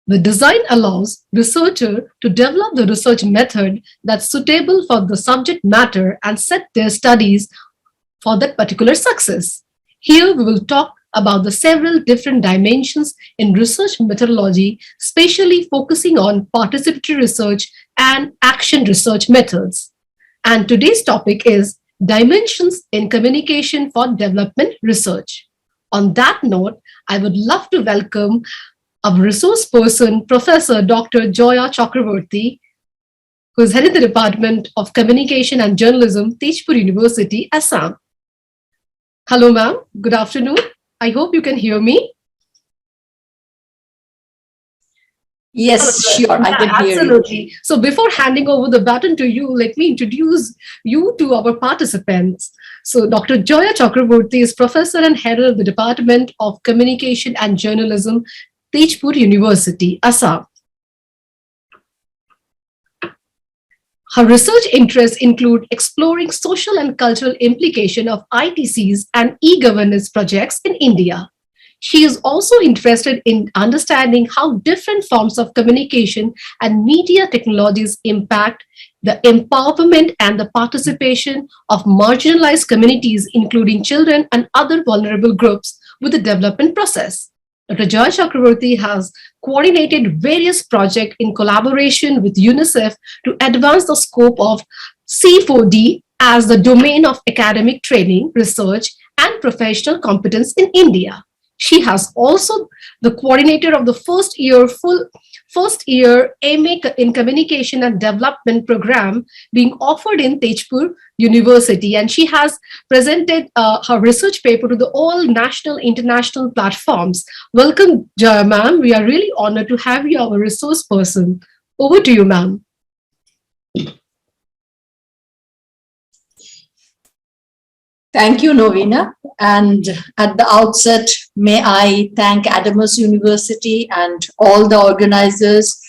The design allows researcher to develop the research method that's suitable for the subject matter and set their studies for that particular success. Here we will talk about the several different dimensions in research methodology, especially focusing on participatory research and action research methods. And today's topic is dimensions in communication for development research. On that note, I would love to welcome our resource person, Professor Dr. Joya Chakraborty, who is heading the Department of Communication and Journalism, Tezpur University, Assam. Hello, ma'am. Good afternoon. I hope you can hear me. Yes, sure, I can hear you. Absolutely. So before handing over the baton to you, let me introduce you to our participants. So Dr. Joya Chakraborty is professor and head of the Department of Communication and Journalism, Tezpur University, Assam. Her research interests include exploring social and cultural implication of ITCs and e-governance projects in India. She is also interested in understanding how different forms of communication and media technologies impact the empowerment and the participation of marginalized communities, including children and other vulnerable groups, with the development process. Dr. Joy Chakraborty has coordinated various projects in collaboration with UNICEF to advance the scope of C4D as the domain of academic training, research, and professional competence in India. She has also the coordinator of the first year MA in Communication and Development program being offered in Tezpur University, and she has presented her research paper to the all national international platforms. Welcome, Joya ma'am. We are really honored to have you our resource person. Over to you, ma'am. Thank you, Novena. And at the outset, may I thank Adamas University and all the organizers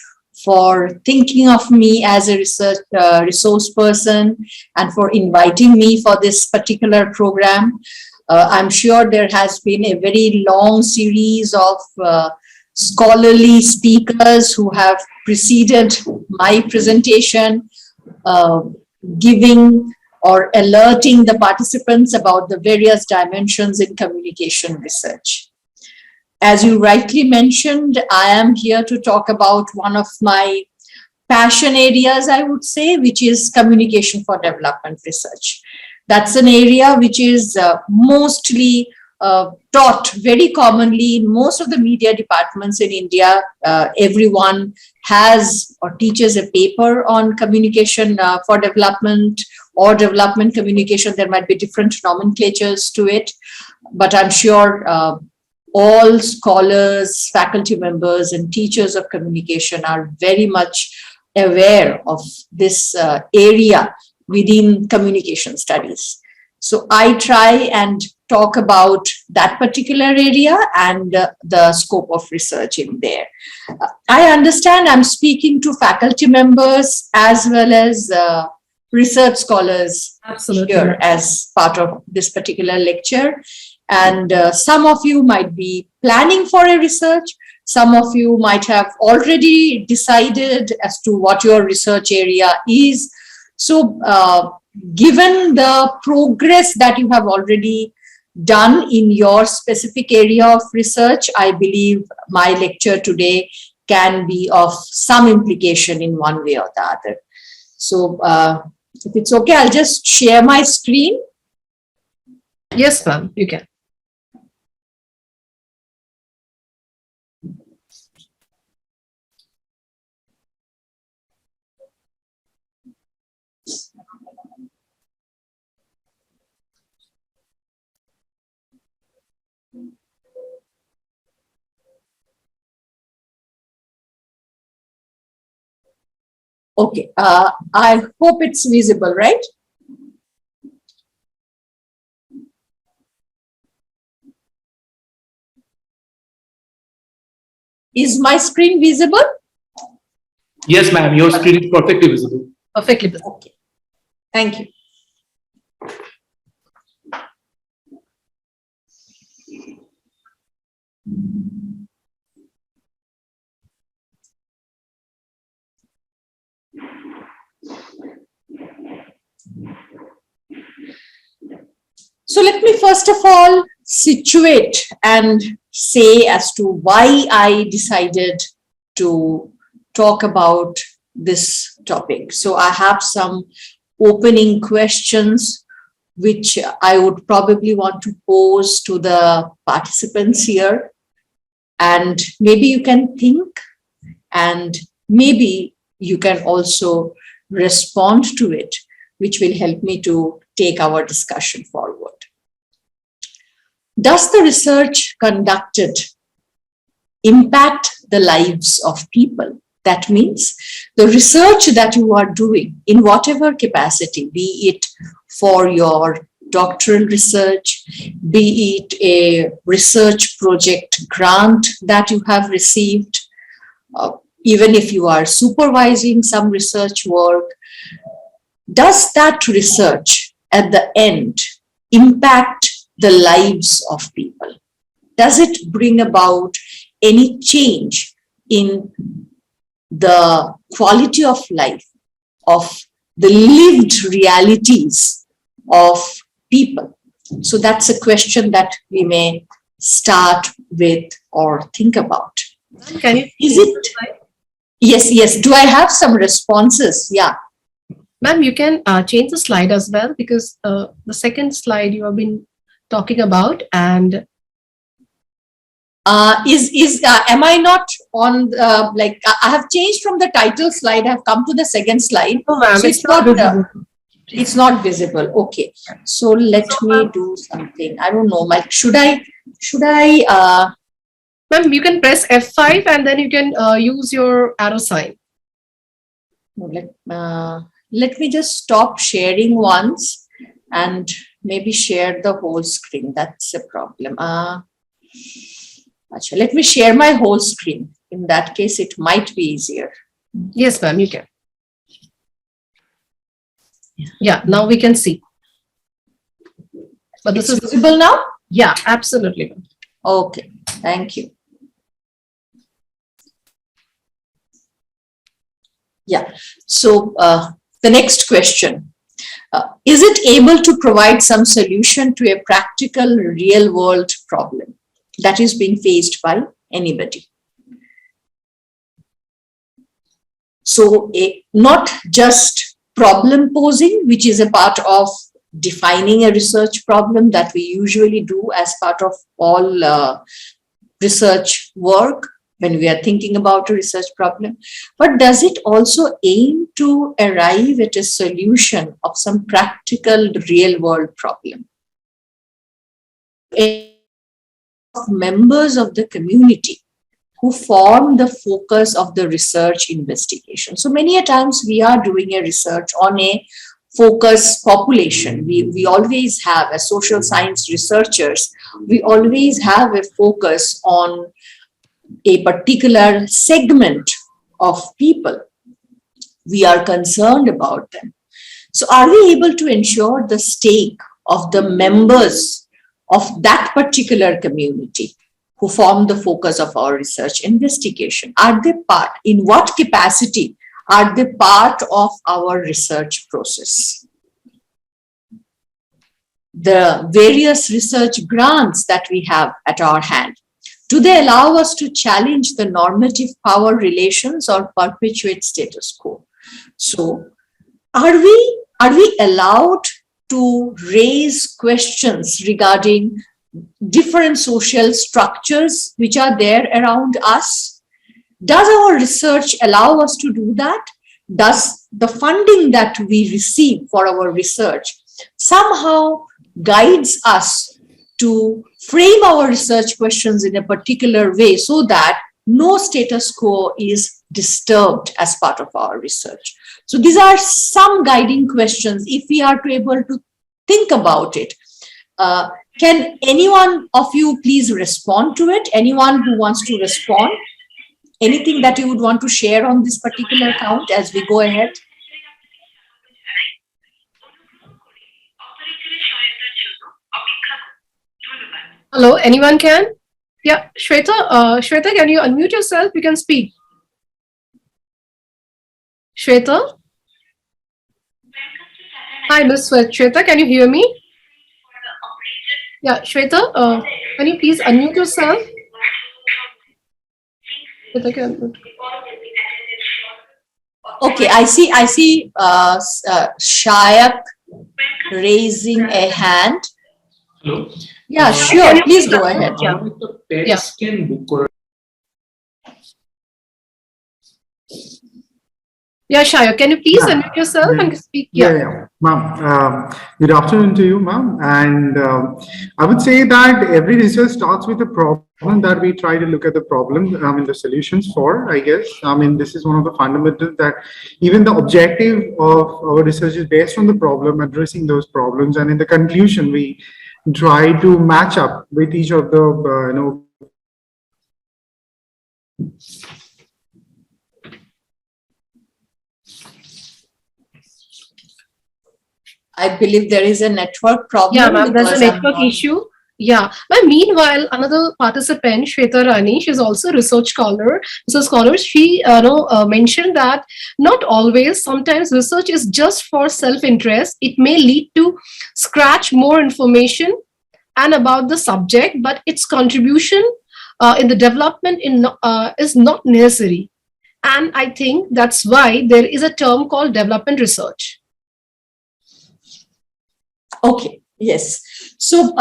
for thinking of me as a resource person and for inviting me for this particular program. I'm sure there has been a very long series of scholarly speakers who have preceded my presentation, giving or alerting the participants about the various dimensions in communication research. As you rightly mentioned, I am here to talk about one of my passion areas, I would say, which is communication for development research. That's an area which is mostly taught very commonly in most of the media departments in India. Everyone has or teaches a paper on communication for development or development communication. There might be different nomenclatures to it, but I'm sure all scholars, faculty members, and teachers of communication are very much aware of this area within communication studies. So I try and talk about that particular area and the scope of research in there. I understand I'm speaking to faculty members as well as research scholars. Absolutely. Here as part of this particular lecture. And some of you might be planning for a research. Some of you might have already decided as to what your research area is. So given the progress that you have already done in your specific area of research, I believe my lecture today can be of some implication in one way or the other. So if it's okay, I'll just share my screen. Yes, ma'am, you can. Okay, I hope it's visible, right? Is my screen visible? Yes, ma'am, your screen is perfectly visible. Perfectly visible. Okay. Thank you. So let me first of all situate and say as to why I decided to talk about this topic. So I have some opening questions which I would probably want to pose to the participants here. And maybe you can think, and maybe you can also respond to it, which will help me to take our discussion forward. Does the research conducted impact the lives of people? That means the research that you are doing in whatever capacity, be it for your doctoral research, be it a research project grant that you have received, even if you are supervising some research work, does that research at the end impact the lives of people? Does it bring about any change in the quality of life, of the lived realities of people? So that's a question that we may start with or think about. Can you Is it? Yes. Do I have some responses? Yeah. Ma'am, you can change the slide as well, because the second slide you have been talking about, and am I not on like I have changed from the title slide, I have come to the second slide. no, ma'am, So it's not visible. it's not visible. Okay. So let me do something. I don't know, like should I Ma'am, you can press F5 and then you can use your arrow sign. let me just stop sharing once and maybe share the whole screen. That's a problem. Let me share my whole screen. In that case, it might be easier. Yes, ma'am, you can. Yeah, now we can see. But this is visible now? Yeah, absolutely. Okay, thank you. Yeah, so the next question. Is it able to provide some solution to a practical real world problem that is being faced by anybody? So not just problem posing, which is a part of defining a research problem that we usually do as part of all research work when we are thinking about a research problem, but does it also aim to arrive at a solution of some practical real world problem? Members of the community who form the focus of the research investigation. So many a times we are doing a research on a focus population. We always have, as social science researchers, we always have a focus on a particular segment of people. We are concerned about them. So are we able to ensure the stake of the members of that particular community who form the focus of our research investigation? Are they part, in what capacity are they part of our research process? The various research grants that we have at our hand, do they allow us to challenge the normative power relations or perpetuate status quo? So are we allowed to raise questions regarding different social structures which are there around us? Does our research allow us to do that? Does the funding that we receive for our research somehow guides us to frame our research questions in a particular way so that no status quo is disturbed as part of our research? So these are some guiding questions if we are to able to think about it. Can anyone of you please respond to it? Anyone who wants to respond? Anything that you would want to share on this particular count as we go ahead? Hello, anyone can? Yeah, Shweta, can you unmute yourself? You can speak. Shweta? Hi, Miss Shweta, can you hear me? Yeah, Shweta, can you please unmute yourself? Shweta, can unmute. Okay, I see Shayak raising a hand. Hello. Yeah, Can sure. you Please please go unmute? ahead. Yeah. One of the PET Yeah. scan book. Yeah, Shaya, can you please Yeah, unmute yourself and speak? yeah, Yeah. yeah. Ma'am, good afternoon to you, ma'am. And I would say that every research starts with a problem that we try to look at the problem, the solutions for, I guess. I mean, this is one of the fundamentals that even the objective of our research is based on the problem, addressing those problems. And in the conclusion, we try to match up with each of the, I believe there is a network Yeah, problem ma'am, there's a because I'm network not. issue. Yeah. But meanwhile, another participant, Shweta Rani, she's also a research scholar. She mentioned that not always, sometimes research is just for self-interest. It may lead to scratch more information and about the subject, but its contribution in the development is not necessary. And I think that's why there is a term called development research. Okay, yes. So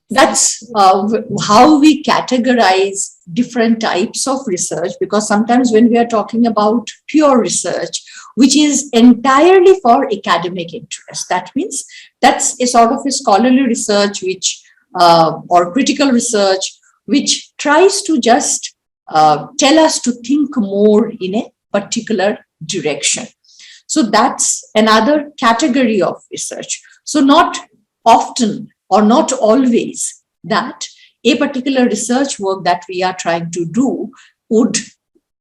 that's how we categorize different types of research, because sometimes when we are talking about pure research, which is entirely for academic interest, that means that's a sort of a scholarly research which or critical research which tries to just tell us to think more in a particular direction. So that's another category of research. So not often or not always that a particular research work that we are trying to do would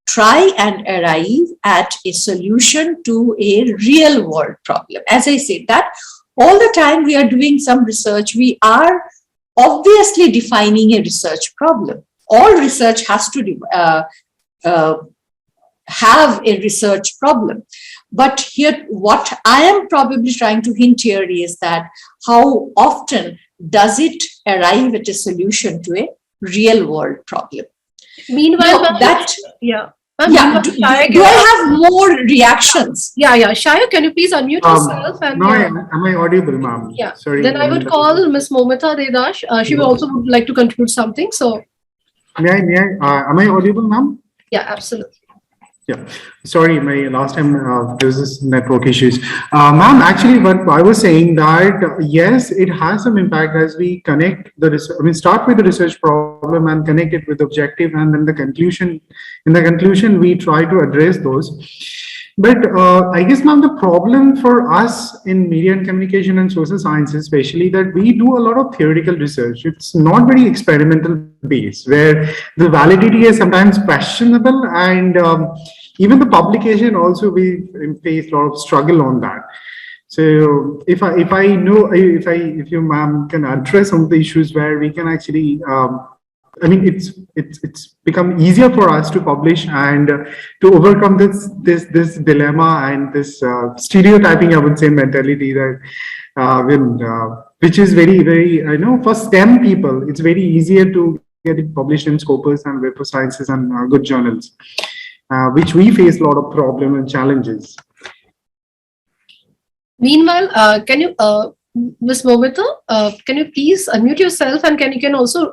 try and arrive at a solution to a real world problem. As I said, that all the time we are doing some research, we are obviously defining a research problem. All research has to have a research problem. But here, what I am probably trying to hint here is that how often does it arrive at a solution to a real world problem? Meanwhile, Now, that, yeah. yeah, do I have more reactions? Yeah. Shaya, can you please unmute yourself? And no, am I audible, ma'am? yeah. Sorry. Then I would call Miss Momita Dedash. She will also would like to contribute something. So, May I, am I audible, ma'am? yeah, absolutely. Yeah, sorry, my last time there was this network issues. Ma'am, actually, what I was saying that yes, it has some impact as we connect the research. I mean, start with the research problem and connect it with the objective, and then the conclusion. In the conclusion, we try to address those. But I guess, ma'am, the problem for us in media and communication and social sciences, especially, that we do a lot of theoretical research. It's not very experimental based, where the validity is sometimes questionable, and even the publication also we face a lot of struggle on that. So if you, ma'am, can address some of the issues where we can actually I mean, it's become easier for us to publish and to overcome this dilemma and this stereotyping, I would say, mentality that which is very for STEM people, it's very easier to get it published in Scopus and Web of Sciences and good journals, which we face a lot of problem and challenges. Meanwhile, can you, Ms. Momita, can you please unmute yourself, and you can also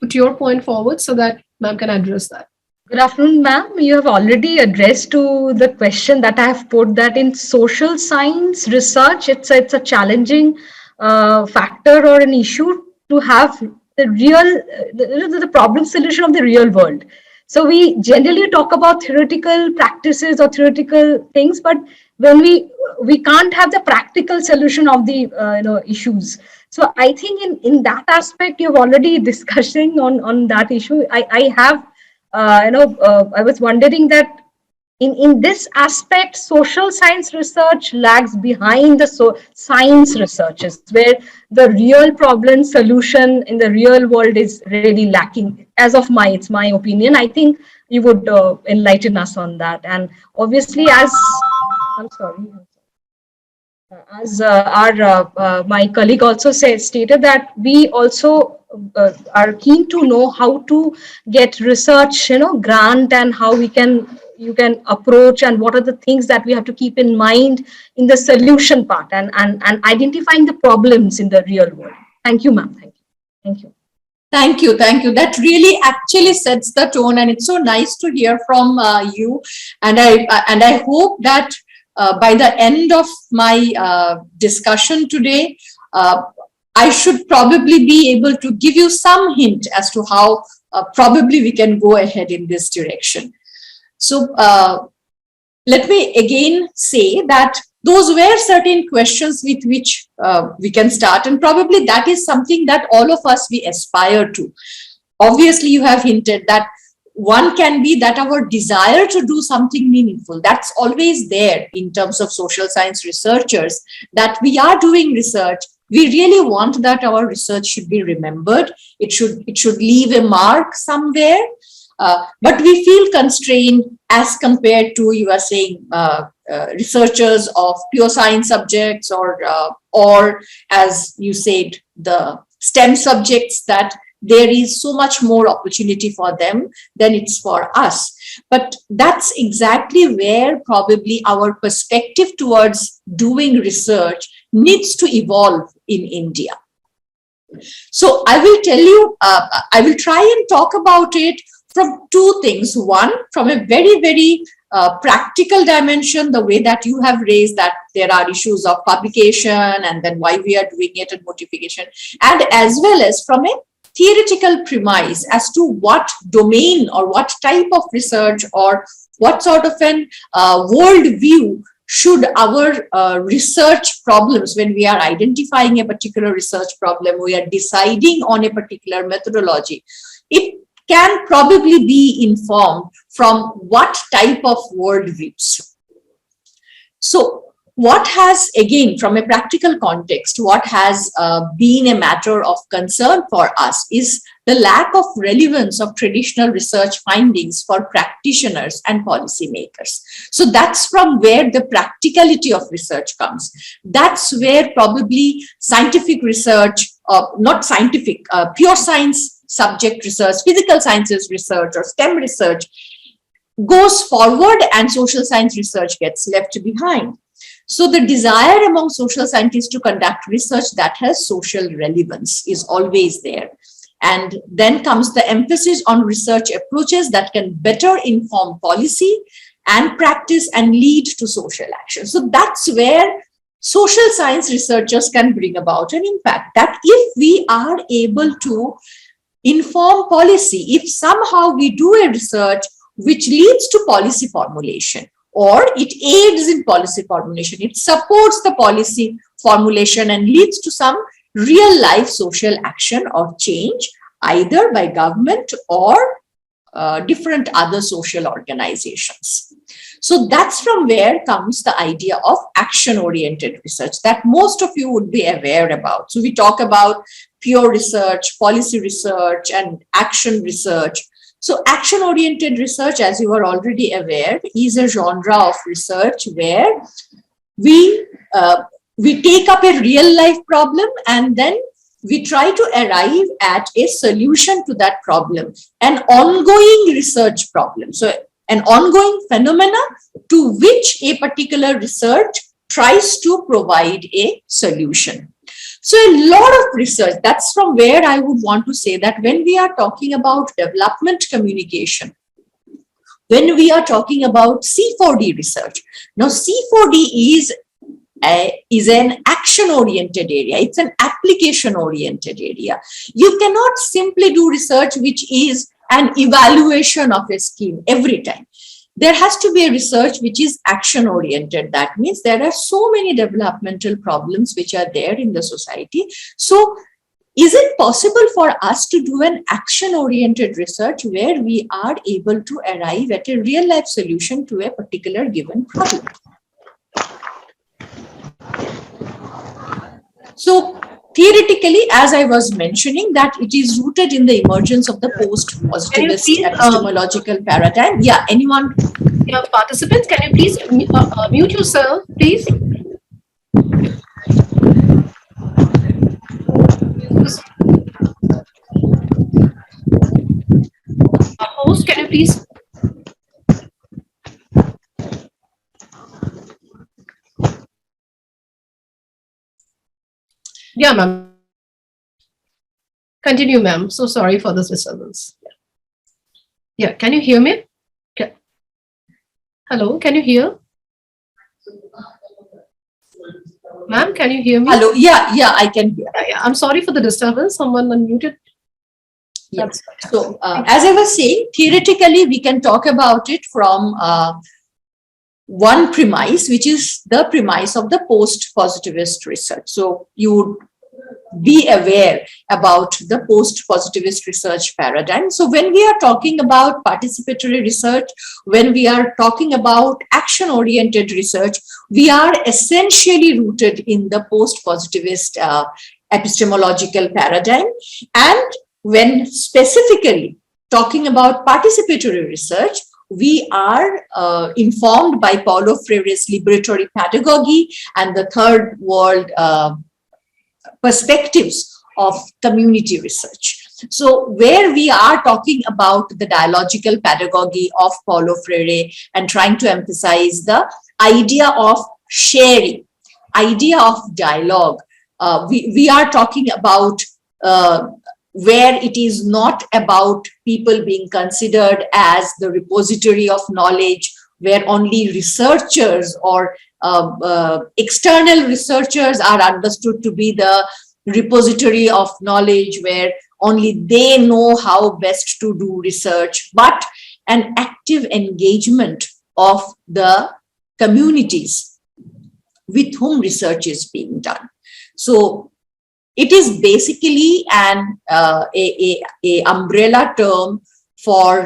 put your point forward so that ma'am can address that. Good afternoon, ma'am. You have already addressed to the question that I have put, that in social science research, it's a challenging factor or an issue to have the real, the problem solution of the real world. So we generally talk about theoretical practices or theoretical things, but when we can't have the practical solution of the issues. So I think in that aspect, you've already discussing on that issue. I have I was wondering that in this aspect, social science research lags behind the science researches, where the real problem solution in the real world is really lacking. As of it's my opinion. I think you would enlighten us on that. And obviously, as I'm sorry. As my colleague also stated that we also are keen to know how to get research, grant, and how you can approach, and what are the things that we have to keep in mind in the solution part, and identifying the problems in the real world. Thank you, ma'am. Thank you. Thank you. Thank you. That really actually sets the tone, and it's so nice to hear from you. And I hope that by the end of my discussion today, I should probably be able to give you some hint as to how probably we can go ahead in this direction. So let me again say that those were certain questions with which we can start, and probably that is something that all of us we aspire to. Obviously, you have hinted that one can be that our desire to do something meaningful, that's always there in terms of social science researchers, that we are doing research. We really want that our research should be remembered. It should leave a mark somewhere. But we feel constrained as compared to, you are saying, researchers of pure science subjects, or as you said, the STEM subjects, that there is so much more opportunity for them than it's for us. But that's exactly where probably our perspective towards doing research needs to evolve in India. So I will tell you, I will try and talk about it from two things. One, from a very, very practical dimension, the way that you have raised that there are issues of publication and then why we are doing it and motivation, and as well as from a theoretical premise as to what domain or what type of research or what sort of an world view should our research problems, when we are identifying a particular research problem, we are deciding on a particular methodology, it can probably be informed from what type of worldviews. So what has, again, from a practical context, what has been a matter of concern for us is the lack of relevance of traditional research findings for practitioners and policymakers. So that's from where the practicality of research comes. That's where probably scientific research, not scientific, pure science subject research, physical sciences research or STEM research goes forward and social science research gets left behind. So the desire among social scientists to conduct research that has social relevance is always there. And then comes the emphasis on research approaches that can better inform policy and practice and lead to social action. So that's where social science researchers can bring about an impact. That if we are able to inform policy, if somehow we do a research which leads to policy formulation, or it aids in policy formulation, it supports the policy formulation and leads to some real life social action or change, either by government or different other social organizations. So that's from where comes the idea of action-oriented research that most of you would be aware about. So we talk about pure research, policy research, and action research. So action-oriented research, as you are already aware, is a genre of research where we take up a real-life problem and then we try to arrive at a solution to that problem, an ongoing research problem. So an ongoing phenomena to which a particular research tries to provide a solution. So a lot of research, that's from where I would want to say that when we are talking about development communication, when we are talking about C4D research, now C4D is an action-oriented area. It's an application-oriented area. You cannot simply do research which is an evaluation of a scheme every time. There has to be a research which is action-oriented. That means there are so many developmental problems which are there in the society. So is it possible for us to do an action-oriented research where we are able to arrive at a real-life solution to a particular given problem? So theoretically, as I was mentioning, that it is rooted in the emergence of the post-positivist epistemological paradigm. Yeah, anyone? Participants, can you please mute yourself, please? Host, can you please? Yeah, ma'am. Continue, ma'am. So sorry for this disturbance. Yeah, can you hear me? Hello, can you hear? Ma'am, can you hear me? Hello. Yeah, I can hear. Yeah, I'm sorry for the disturbance. Someone unmuted. Yes. So, as I was saying, theoretically, we can talk about it from one premise, which is the premise of the post-positivist research. So, you would be aware about the post-positivist research paradigm. So, when we are talking about participatory research, when we are talking about action-oriented research, we are essentially rooted in the post-positivist epistemological paradigm. And when specifically talking about participatory research, we are informed by Paulo Freire's liberatory pedagogy and the third world perspectives of community research. So where we are talking about the dialogical pedagogy of Paulo Freire and trying to emphasize the idea of sharing, idea of dialogue, we are talking about where it is not about people being considered as the repository of knowledge, where only researchers or external researchers are understood to be the repository of knowledge, where only they know how best to do research, but an active engagement of the communities with whom research is being done. So it is basically an a umbrella term for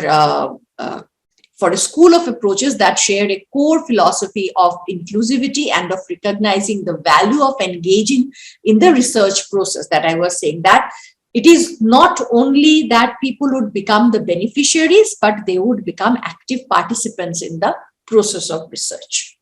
a school of approaches that share a core philosophy of inclusivity and of recognizing the value of engaging in the research process, that I was saying, that it is not only that people would become the beneficiaries, but they would become active participants in the process of research.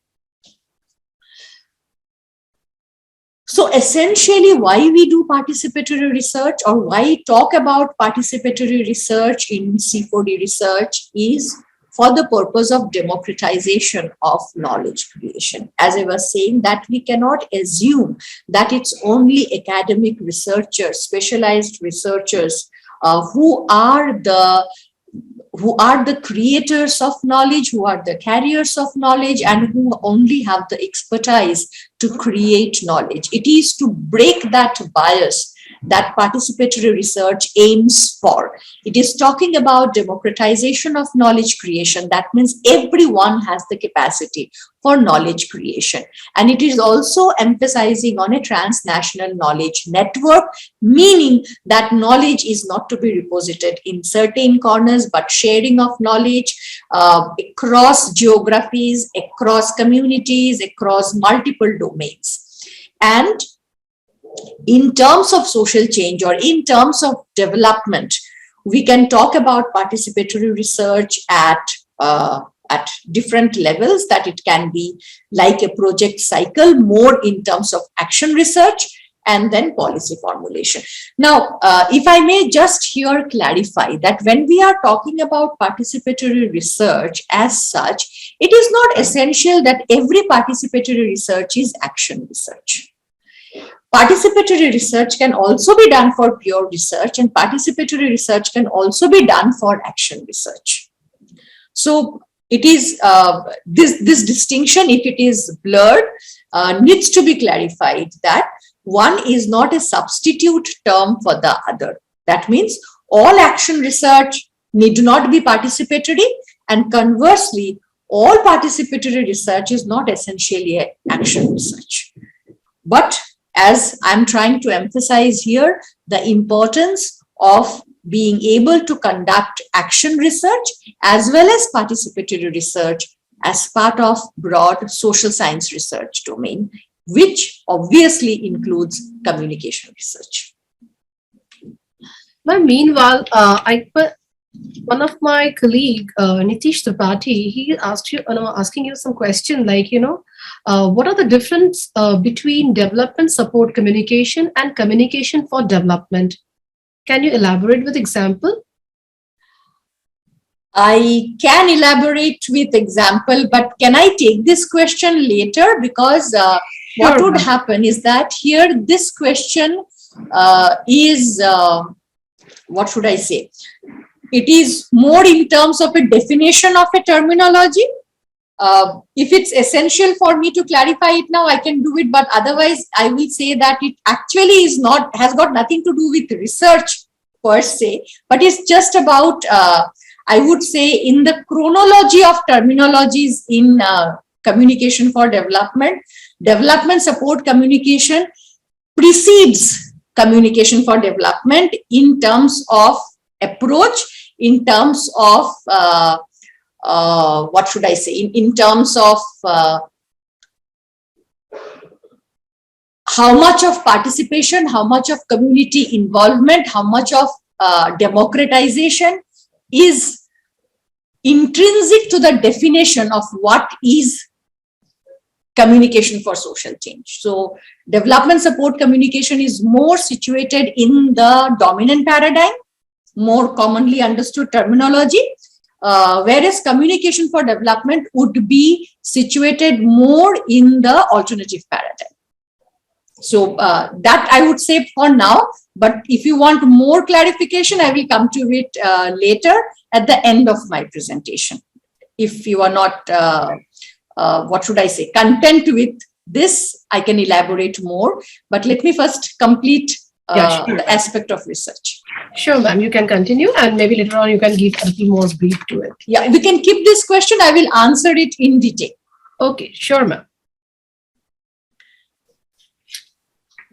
So essentially, why we do participatory research, or why talk about participatory research in C4D research, is for the purpose of democratization of knowledge creation. As I was saying, that we cannot assume that it's only academic researchers, specialized researchers who are the creators of knowledge, who are the carriers of knowledge, and who only have the expertise to create knowledge. It is to break that bias that participatory research aims for. It is talking about democratization of knowledge creation. That means everyone has the capacity for knowledge creation. And it is also emphasizing on a transnational knowledge network, meaning that knowledge is not to be reposited in certain corners, but sharing of knowledge across geographies, across communities, across multiple domains. And in terms of social change, or in terms of development, we can talk about participatory research at different levels, that it can be like a project cycle, more in terms of action research, and then policy formulation. Now, if I may just here clarify that when we are talking about participatory research as such, it is not essential that every participatory research is action research. Participatory research can also be done for pure research, and participatory research can also be done for action research. So it is this distinction, if it is blurred, needs to be clarified, that one is not a substitute term for the other. That means all action research need not be participatory, and conversely, all participatory research is not essentially action research. But as I'm trying to emphasize here, the importance of being able to conduct action research as well as participatory research as part of broad social science research domain, which obviously includes communication research. Well, meanwhile, one of my colleague, Nitish Tripathi, he asked you, asking you some question like, What are the difference between development support communication and communication for development? Can you elaborate with example? I can elaborate with example, but can I take this question later? Because what Sure, would ma'am. happen is that here this question is, what should I say? It is more in terms of a definition of a terminology. If it's essential for me to clarify it now, I can do it, but otherwise I will say that it actually is not, has got nothing to do with research per se, but it's just about, I would say, in the chronology of terminologies in communication for development, development support communication precedes communication for development in terms of approach, in terms of what should I say, in terms of how much of participation, how much of community involvement, how much of democratization is intrinsic to the definition of what is communication for social change. So development support communication is more situated in the dominant paradigm, more commonly understood terminology, whereas communication for development would be situated more in the alternative paradigm. So that I would say for now, but if you want more clarification, I will come to it later at the end of my presentation. If you are not, what should I say, content with this, I can elaborate more, but let me first complete Yeah, sure. the aspect of research. Sure, ma'am, you can continue and maybe later on you can give a little more brief to it. Yeah, we can keep this question. I will answer it in detail. Okay, sure, ma'am.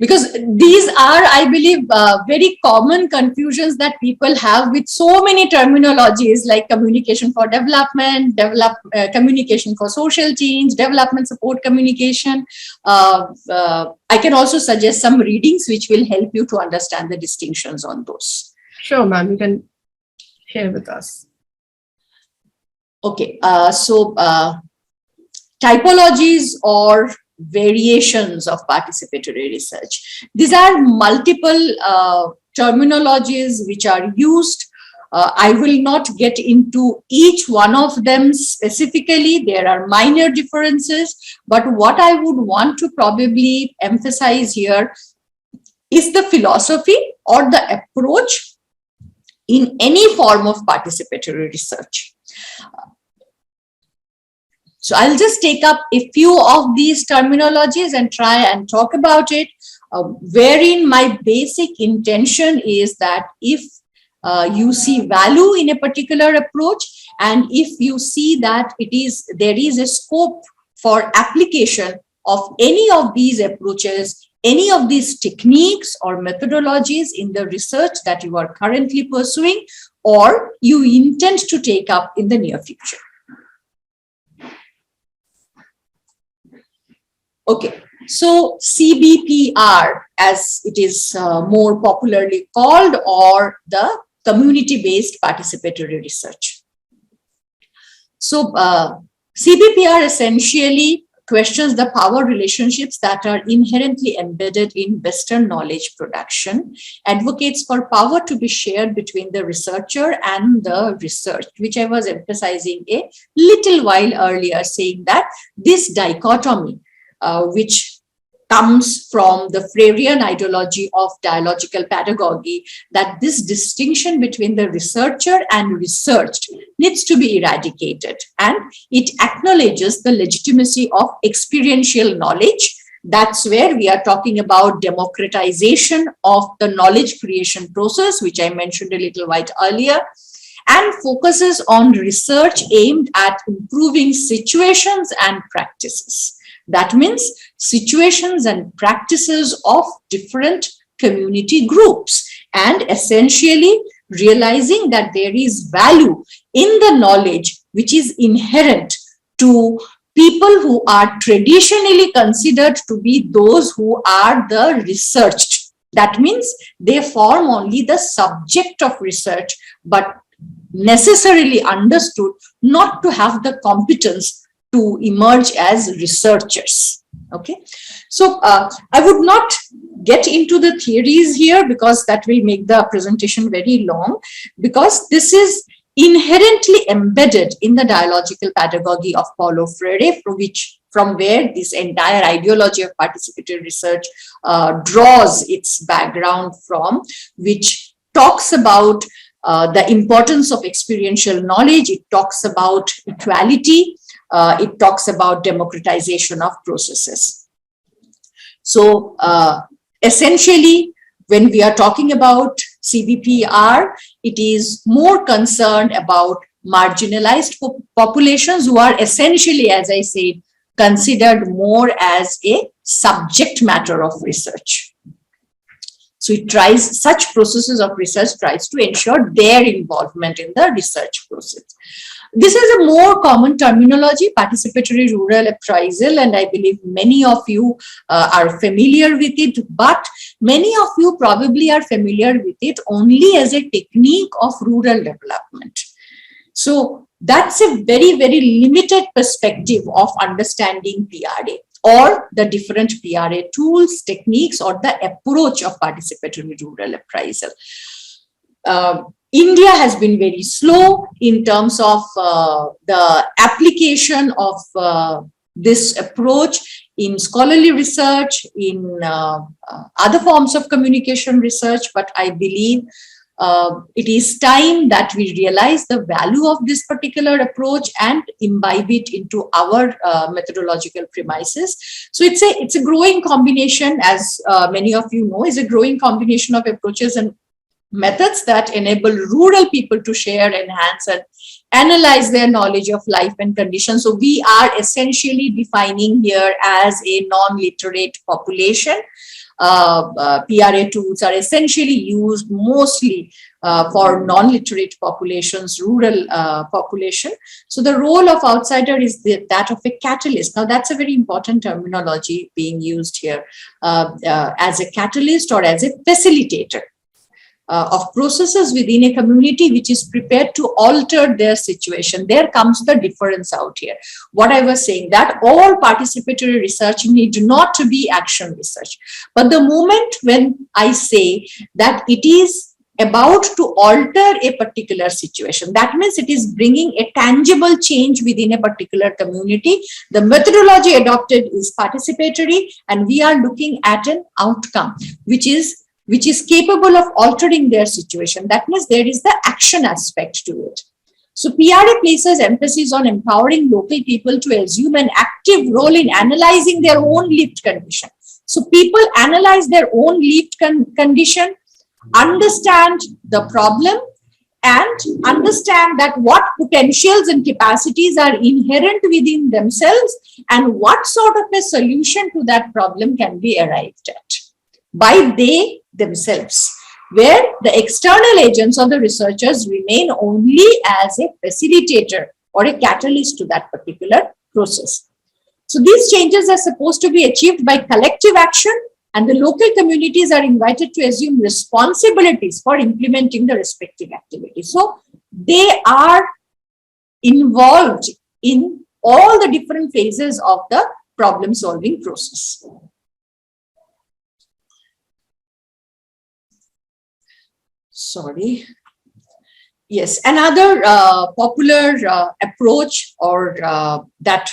Because these are, I believe, very common confusions that people have with so many terminologies like communication for development, communication for social change, development support communication. I can also suggest some readings which will help you to understand the distinctions on those. Sure, ma'am, you can share with us. Okay, so typologies or variations of participatory research. These are multiple terminologies which are used. I will not get into each one of them specifically. There are minor differences, but what I would want to probably emphasize here is the philosophy or the approach in any form of participatory research. So I'll just take up a few of these terminologies and try and talk about it, wherein my basic intention is that if you see value in a particular approach, and if you see that there is a scope for application of any of these approaches, any of these techniques or methodologies in the research that you are currently pursuing or you intend to take up in the near future. Okay, so CBPR, as it is more popularly called, or the community-based participatory research. So CBPR essentially questions the power relationships that are inherently embedded in Western knowledge production, advocates for power to be shared between the researcher and the researched, which I was emphasizing a little while earlier, saying that this dichotomy, which comes from the Freirean ideology of dialogical pedagogy, that this distinction between the researcher and researched needs to be eradicated, and it acknowledges the legitimacy of experiential knowledge. That's where we are talking about democratization of the knowledge creation process, which I mentioned a little while earlier, and focuses on research aimed at improving situations and practices. That means situations and practices of different community groups, and essentially realizing that there is value in the knowledge which is inherent to people who are traditionally considered to be those who are the researched. That means they form only the subject of research, but necessarily understood not to have the competence to emerge as researchers. Okay, so I would not get into the theories here because that will make the presentation very long, because this is inherently embedded in the dialogical pedagogy of Paulo Freire, from where this entire ideology of participatory research draws its background from, which talks about the importance of experiential knowledge. It talks about equality. It talks about democratization of processes. So essentially, when we are talking about CBPR, it is more concerned about marginalized populations who are essentially, as I said, considered more as a subject matter of research. So it tries, such processes of research tries to ensure their involvement in the research process. This is a more common terminology, participatory rural appraisal, and I believe many of you are familiar with it, but many of you probably are familiar with it only as a technique of rural development. So that's a very, very limited perspective of understanding PRA or the different PRA tools, techniques, or the approach of participatory rural appraisal. India has been very slow in terms of the application of this approach in scholarly research, in other forms of communication research, but I believe it is time that we realize the value of this particular approach and imbibe it into our methodological premises. So it's a growing combination, as many of you know, is a growing combination of approaches and methods that enable rural people to share, enhance, and analyze their knowledge of life and conditions. So we are essentially defining here as a non-literate population. PRA tools are essentially used mostly for non-literate populations, rural population. So the role of outsider is that of a catalyst. Now that's a very important terminology being used here, as a catalyst or as a facilitator of processes within a community which is prepared to alter their situation. There comes the difference out here. What I was saying, that all participatory research need not to be action research. But the moment when I say that it is about to alter a particular situation, that means it is bringing a tangible change within a particular community. The methodology adopted is participatory, and we are looking at an outcome which is capable of altering their situation. That means there is the action aspect to it. So PRA places emphasis on empowering local people to assume an active role in analyzing their own lived condition. So people analyze their own lived condition, understand the problem, and understand that what potentials and capacities are inherent within themselves and what sort of a solution to that problem can be arrived at by they themselves, where the external agents or the researchers remain only as a facilitator or a catalyst to that particular process. So these changes are supposed to be achieved by collective action, and the local communities are invited to assume responsibilities for implementing the respective activities. So they are involved in all the different phases of the problem solving process. Sorry. Yes, another popular approach or that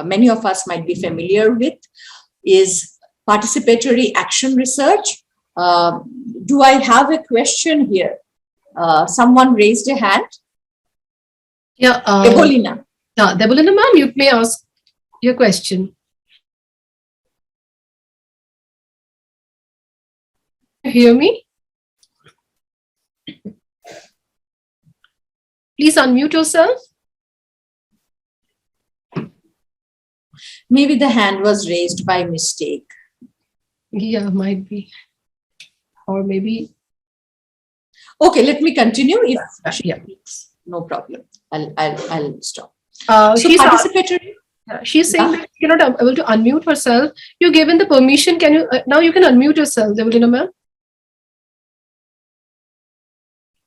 many of us might be familiar with is participatory action research. Do I have a question here? Someone raised a hand. Yeah, Debolina. Debolina ma'am, you may ask your question. Hear me? Please unmute yourself. Maybe the hand was raised by mistake. Yeah, might be. Or maybe. Okay, let me continue. If Yeah. No problem. I'll stop. So she's participatory. She's saying that she cannot able to unmute herself. You given the permission. Can you now you can unmute yourself, Debolina ma'am?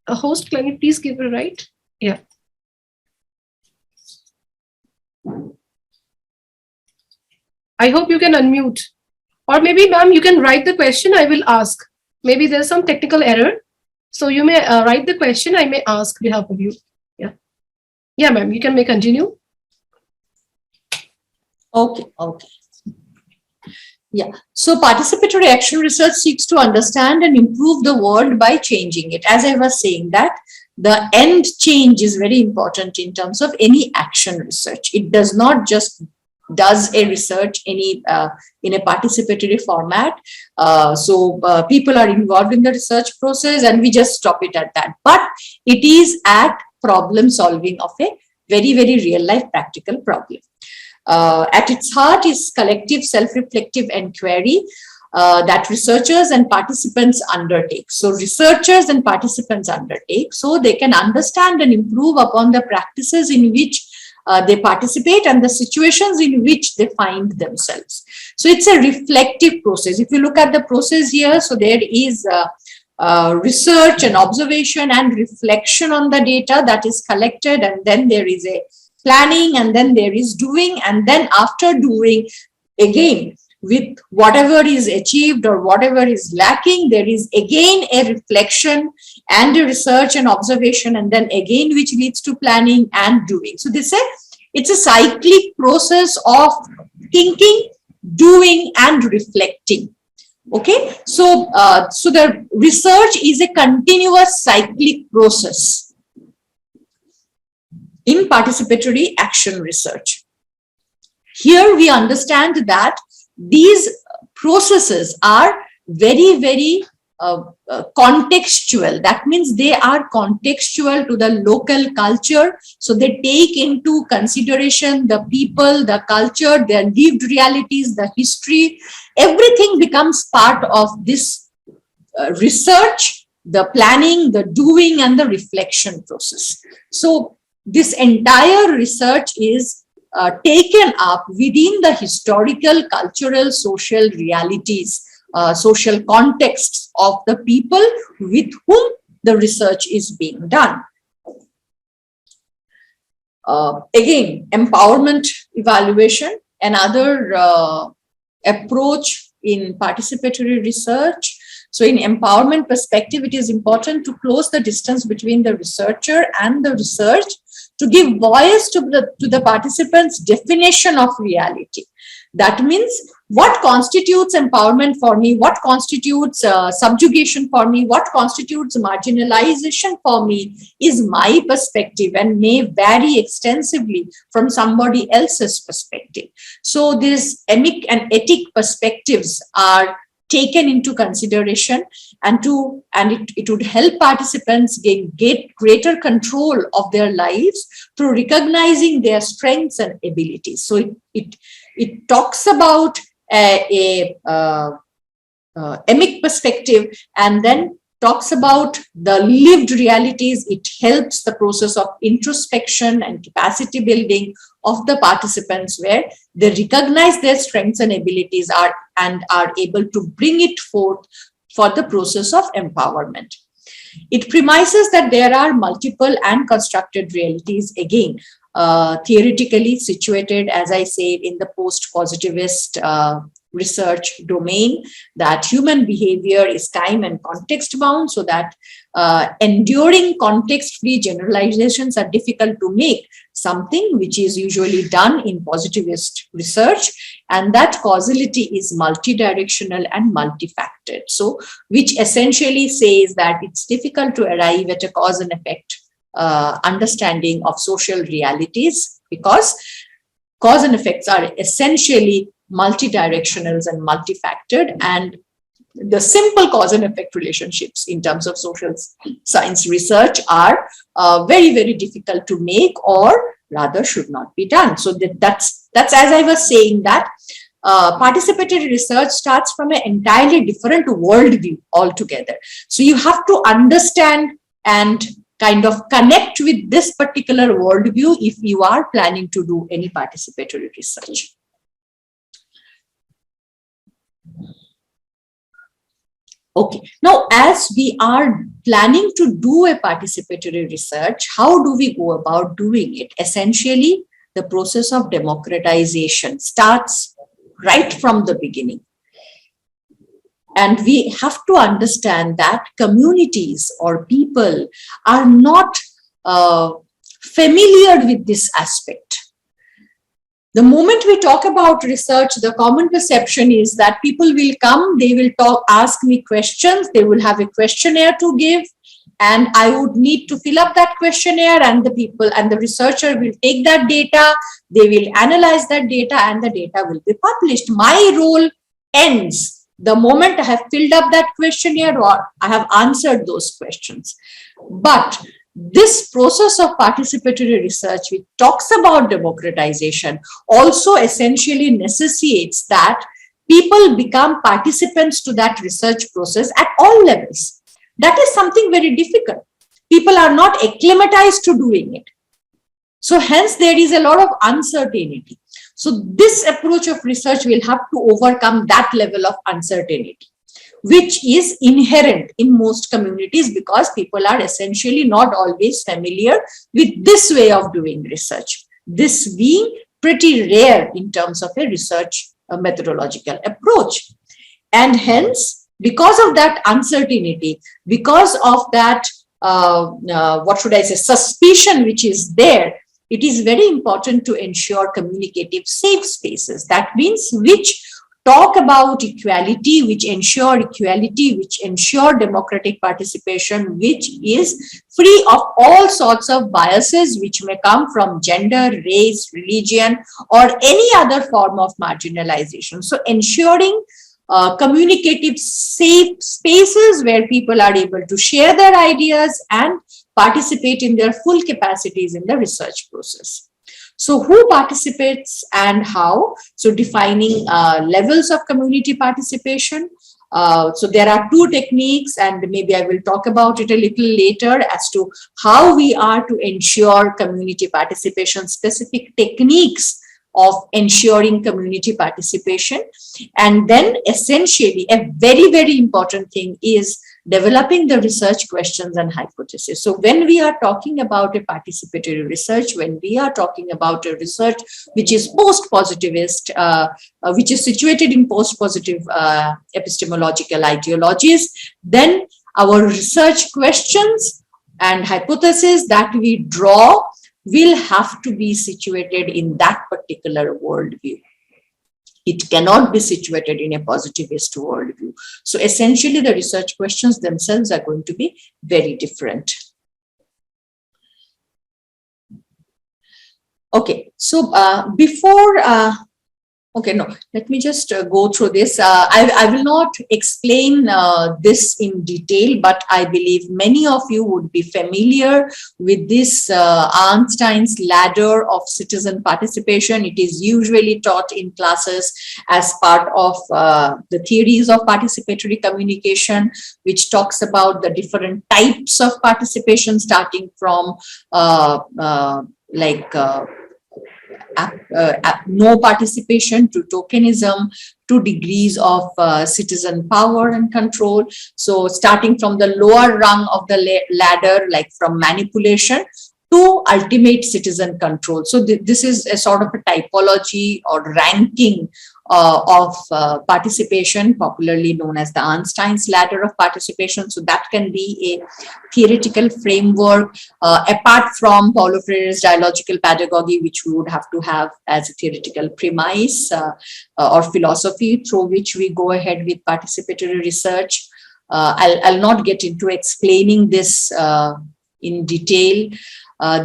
A host, can you please give her right? Yeah. I hope you can unmute. Or maybe, ma'am, you can write the question, I will ask. Maybe there's some technical error. So you may write the question, I may ask behalf of you. Yeah. Yeah, ma'am, you may continue. Okay. Yeah. So participatory action research seeks to understand and improve the world by changing it. As I was saying, that the end change is very important in terms of any action research. It does not just does a research in a participatory format. People are involved in the research process and we just stop it at that. But it is at problem solving of a very, very real life practical problem. At its heart is collective self-reflective inquiry that researchers and participants undertake. So researchers and participants undertake so they can understand and improve upon the practices in which they participate and the situations in which they find themselves. So it's a reflective process. If you look at the process here, so there is research and observation and reflection on the data that is collected, and then there is a planning, and then there is doing, and then after doing, again, with whatever is achieved or whatever is lacking, there is again a reflection and a research and observation, and then again which leads to planning and doing. So it's a cyclic process of thinking, doing and reflecting. Okay, so the research is a continuous cyclic process in participatory action research. Here we understand that these processes are very, very contextual. That means they are contextual to the local culture. So they take into consideration the people, the culture, their lived realities, the history. Everything becomes part of this research, the planning, the doing and the reflection process. So this entire research is taken up within the historical, cultural, social realities, social contexts of the people with whom the research is being done. Again, empowerment evaluation, another approach in participatory research. So in empowerment perspective, it is important to close the distance between the researcher and the research to give voice to the participants' definition of reality. That means what constitutes empowerment for me, what constitutes subjugation for me, what constitutes marginalization for me is my perspective and may vary extensively from somebody else's perspective. So these emic and ethic perspectives are taken into consideration, and it would help participants get greater control of their lives through recognizing their strengths and abilities. So it talks about a emic perspective and then talks about the lived realities. It helps the process of introspection and capacity building of the participants, where they recognize their strengths and abilities and are able to bring it forth for the process of empowerment. It premises that there are multiple and constructed realities, again, theoretically situated, as I said, in the post-positivist research domain, that human behavior is time and context bound, so that enduring context-free generalizations are difficult to make, something which is usually done in positivist research, and that causality is multidirectional and multifactored. So, which essentially says that it's difficult to arrive at a cause and effect understanding of social realities, because cause and effects are essentially multidirectionals and multifactored, and the simple cause and effect relationships in terms of social science research are very, very difficult to make, or rather should not be done. So that's as I was saying, that participatory research starts from an entirely different worldview altogether. So you have to understand and kind of connect with this particular worldview if you are planning to do any participatory research. Okay, now as we are planning to do a participatory research, how do we go about doing it? Essentially, the process of democratization starts right from the beginning. And we have to understand that communities or people are not familiar with this aspect. The moment we talk about research, the common perception is that people will come, they will ask me questions, they will have a questionnaire to give, and I would need to fill up that questionnaire, and the researcher will take that data, they will analyze that data, and the data will be published. My role ends the moment I have filled up that questionnaire or I have answered those questions. But this process of participatory research, which talks about democratization, also essentially necessitates that people become participants to that research process at all levels. That is something very difficult. People are not acclimatized to doing it. So hence there is a lot of uncertainty. So this approach of research will have to overcome that level of uncertainty, which is inherent in most communities because people are essentially not always familiar with this way of doing research. This being pretty rare in terms of a research methodological approach. And hence, because of that uncertainty, because of that, suspicion which is there, it is very important to ensure communicative safe spaces. That means which talk about equality, which ensure equality, which ensure democratic participation, which is free of all sorts of biases which may come from gender, race, religion, or any other form of marginalization. So ensuring communicative safe spaces where people are able to share their ideas and participate in their full capacities in the research process. So who participates and how? So defining levels of community participation. So there are two techniques, and maybe I will talk about it a little later as to how we are to ensure community participation, specific techniques of ensuring community participation. And then essentially a very, very important thing is developing the research questions and hypotheses. So when we are talking about a participatory research, when we are talking about a research which is post-positivist, which is situated in post-positive epistemological ideologies, then our research questions and hypotheses that we draw will have to be situated in that particular worldview. It cannot be situated in a positivist worldview. So essentially the research questions themselves are going to be very different. Okay, so let me just go through this. I will not explain this in detail, but I believe many of you would be familiar with this Einstein's ladder of citizen participation. It is usually taught in classes as part of the theories of participatory communication, which talks about the different types of participation, starting from no participation to tokenism, to degrees of citizen power and control. So starting from the lower rung of the ladder, like from manipulation to ultimate citizen control. So this is a sort of a typology or ranking of participation, popularly known as the Einstein's ladder of participation. So that can be a theoretical framework apart from Paulo Freire's dialogical pedagogy, which we would have to have as a theoretical premise or philosophy through which we go ahead with participatory research. I'll not get into explaining this in detail.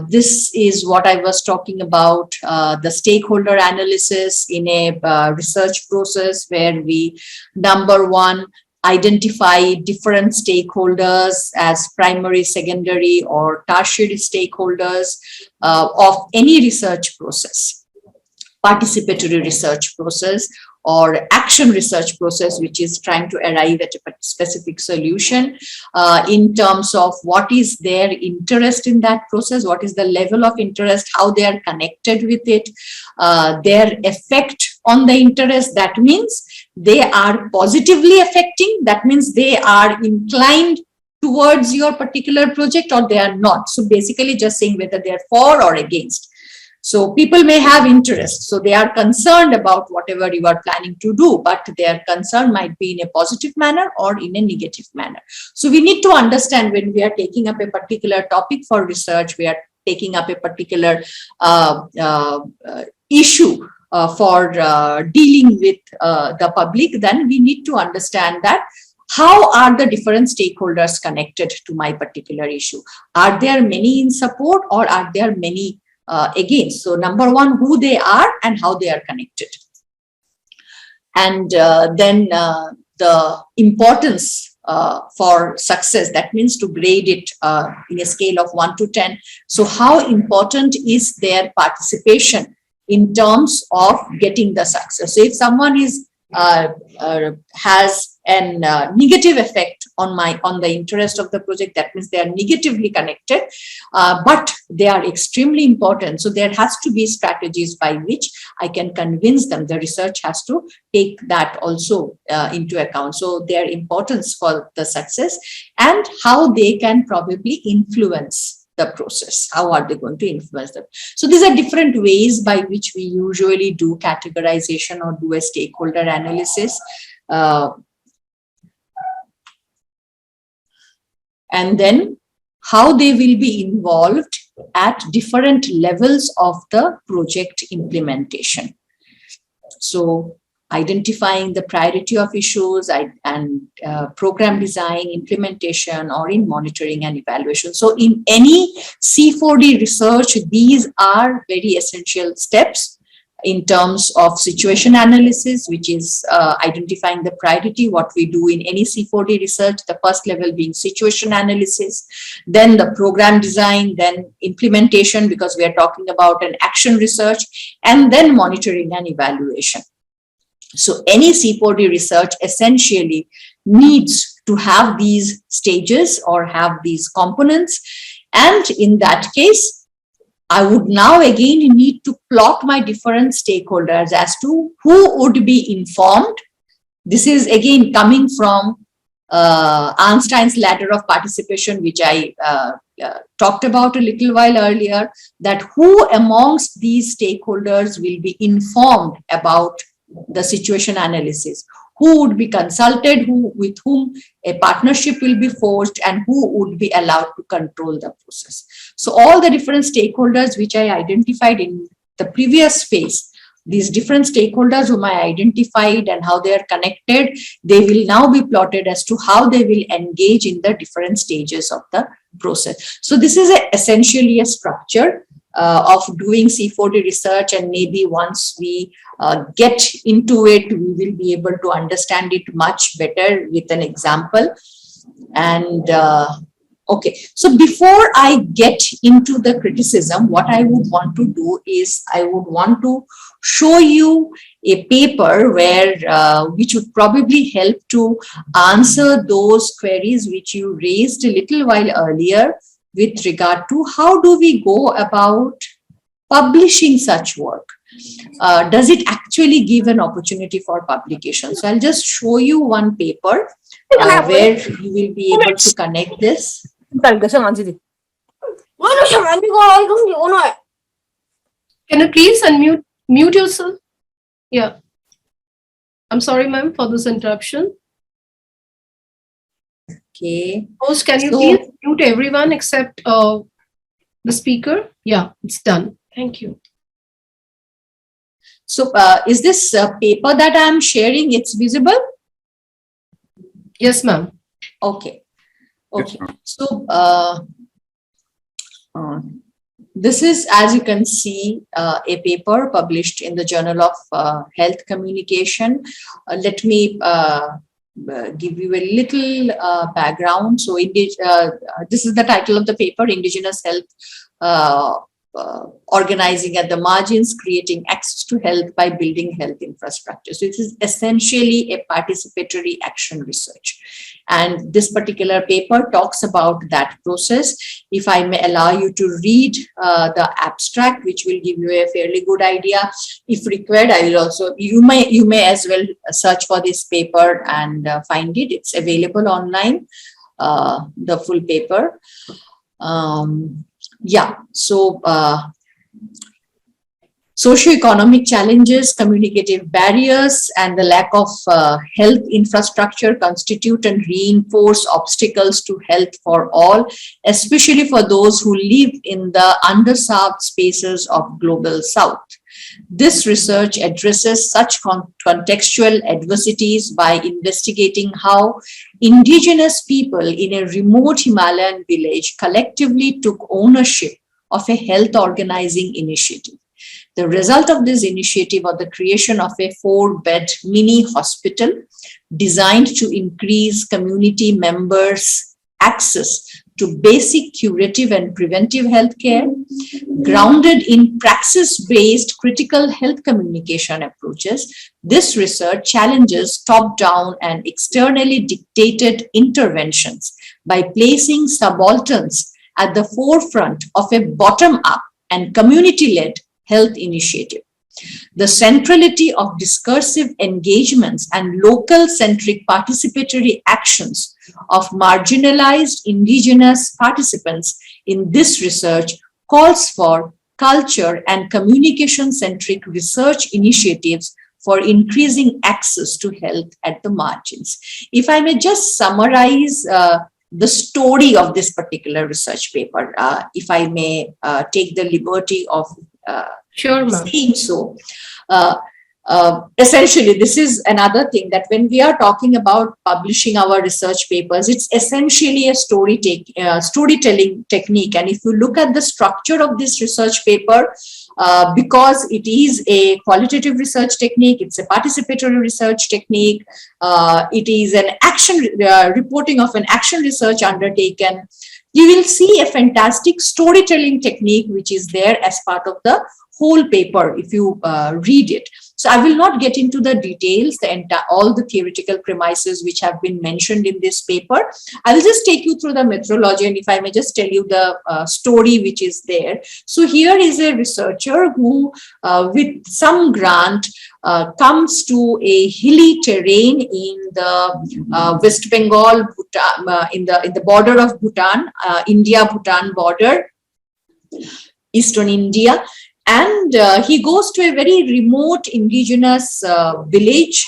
This is what I was talking about, the stakeholder analysis in a research process where we, number one, identify different stakeholders as primary, secondary, or tertiary stakeholders of any research process, participatory research process, or action research process, which is trying to arrive at a specific solution in terms of what is their interest in that process, what is the level of interest, how they are connected with it, their effect on the interest. That means they are positively affecting, that means they are inclined towards your particular project, or they are not. So basically just saying whether they are for or against. So people may have interest, so they are concerned about whatever you are planning to do, but their concern might be in a positive manner or in a negative manner. So we need to understand when we are taking up a particular topic for research, we are taking up a particular issue for dealing with the public, then we need to understand that how are the different stakeholders connected to my particular issue? Are there many in support or are there many against? So number one, who they are and how they are connected. And then the importance for success, that means to grade it in a scale of 1 to 10. So how important is their participation in terms of getting the success? So if someone is has a negative effect on the interest of the project, that means they are negatively connected, but they are extremely important. So there has to be strategies by which I can convince them. The research has to take that also into account. So their importance for the success and how they can probably influence the process. How are they going to influence them? So these are different ways by which we usually do categorization or do a stakeholder analysis. And then how they will be involved at different levels of the project implementation. So identifying the priority of issues and program design, implementation, or in monitoring and evaluation. So in any C4D research, these are very essential steps in terms of situation analysis, which is identifying the priority, what we do in any C4D research, the first level being situation analysis, then the program design, then implementation, because we are talking about an action research, and then monitoring and evaluation. So any C4D research essentially needs to have these stages or have these components. And in that case, I would now again need to plot my different stakeholders as to who would be informed. This is again coming from Einstein's ladder of participation, which I talked about a little while earlier, that who amongst these stakeholders will be informed about the situation analysis, who would be consulted, with whom a partnership will be forged, and who would be allowed to control the process. So all the different stakeholders which I identified in the previous phase, these different stakeholders whom I identified and how they are connected, they will now be plotted as to how they will engage in the different stages of the process. So this is essentially a structure of doing C4D research, and maybe once we get into it, we will be able to understand it much better with an example. And okay, so before I get into the criticism, what I would want to do is I would want to show you a paper where which would probably help to answer those queries which you raised a little while earlier with regard to how do we go about publishing such work. Does it actually give an opportunity for publication? So I'll just show you one paper where you will be able to connect this. Can you please mute yourself? Yeah. I'm sorry, ma'am, for this interruption. Okay. Host, can you please mute everyone except the speaker? Yeah, it's done. Thank you. So is this paper that I'm sharing, it's visible? Yes, ma'am. Okay. Okay. So this is, as you can see, a paper published in the Journal of Health Communication. Let me give you a little background. So this is the title of the paper, Indigenous Health Organizing at the Margins, Creating Access to Health by Building Health Infrastructure. So it is essentially a participatory action research. And this particular paper talks about that process. If I may allow you to read the abstract, which will give you a fairly good idea. If required, I will also, you may as well search for this paper and find it. It's available online, the full paper. Yeah, so Socioeconomic challenges, communicative barriers, and the lack of health infrastructure constitute and reinforce obstacles to health for all, especially for those who live in the underserved spaces of global south. This research addresses such contextual adversities by investigating how indigenous people in a remote Himalayan village collectively took ownership of a health organizing initiative. The result of this initiative was the creation of a 4-bed mini hospital designed to increase community members' access to basic curative and preventive health care, grounded in praxis-based critical health communication approaches. This research challenges top-down and externally dictated interventions by placing subalterns at the forefront of a bottom-up and community-led health initiative. The centrality of discursive engagements and local-centric participatory actions of marginalized indigenous participants in this research calls for culture and communication-centric research initiatives for increasing access to health at the margins. If I may just summarize the story of this particular research paper, if I may take the liberty of Sure, ma'am. saying so. Essentially, this is another thing that when we are talking about publishing our research papers, it's essentially a storytelling technique. And if you look at the structure of this research paper, because it is a qualitative research technique, it's a participatory research technique, it is an action reporting of an action research undertaken, you will see a fantastic storytelling technique which is there as part of the whole paper if you read it. So I will not get into the details, all the theoretical premises which have been mentioned in this paper. I will just take you through the methodology, and if I may just tell you the story which is there. So here is a researcher who with some grant comes to a hilly terrain in the West Bengal, Bhutan, in the border of Bhutan, India-Bhutan border, eastern India. And he goes to a very remote indigenous village,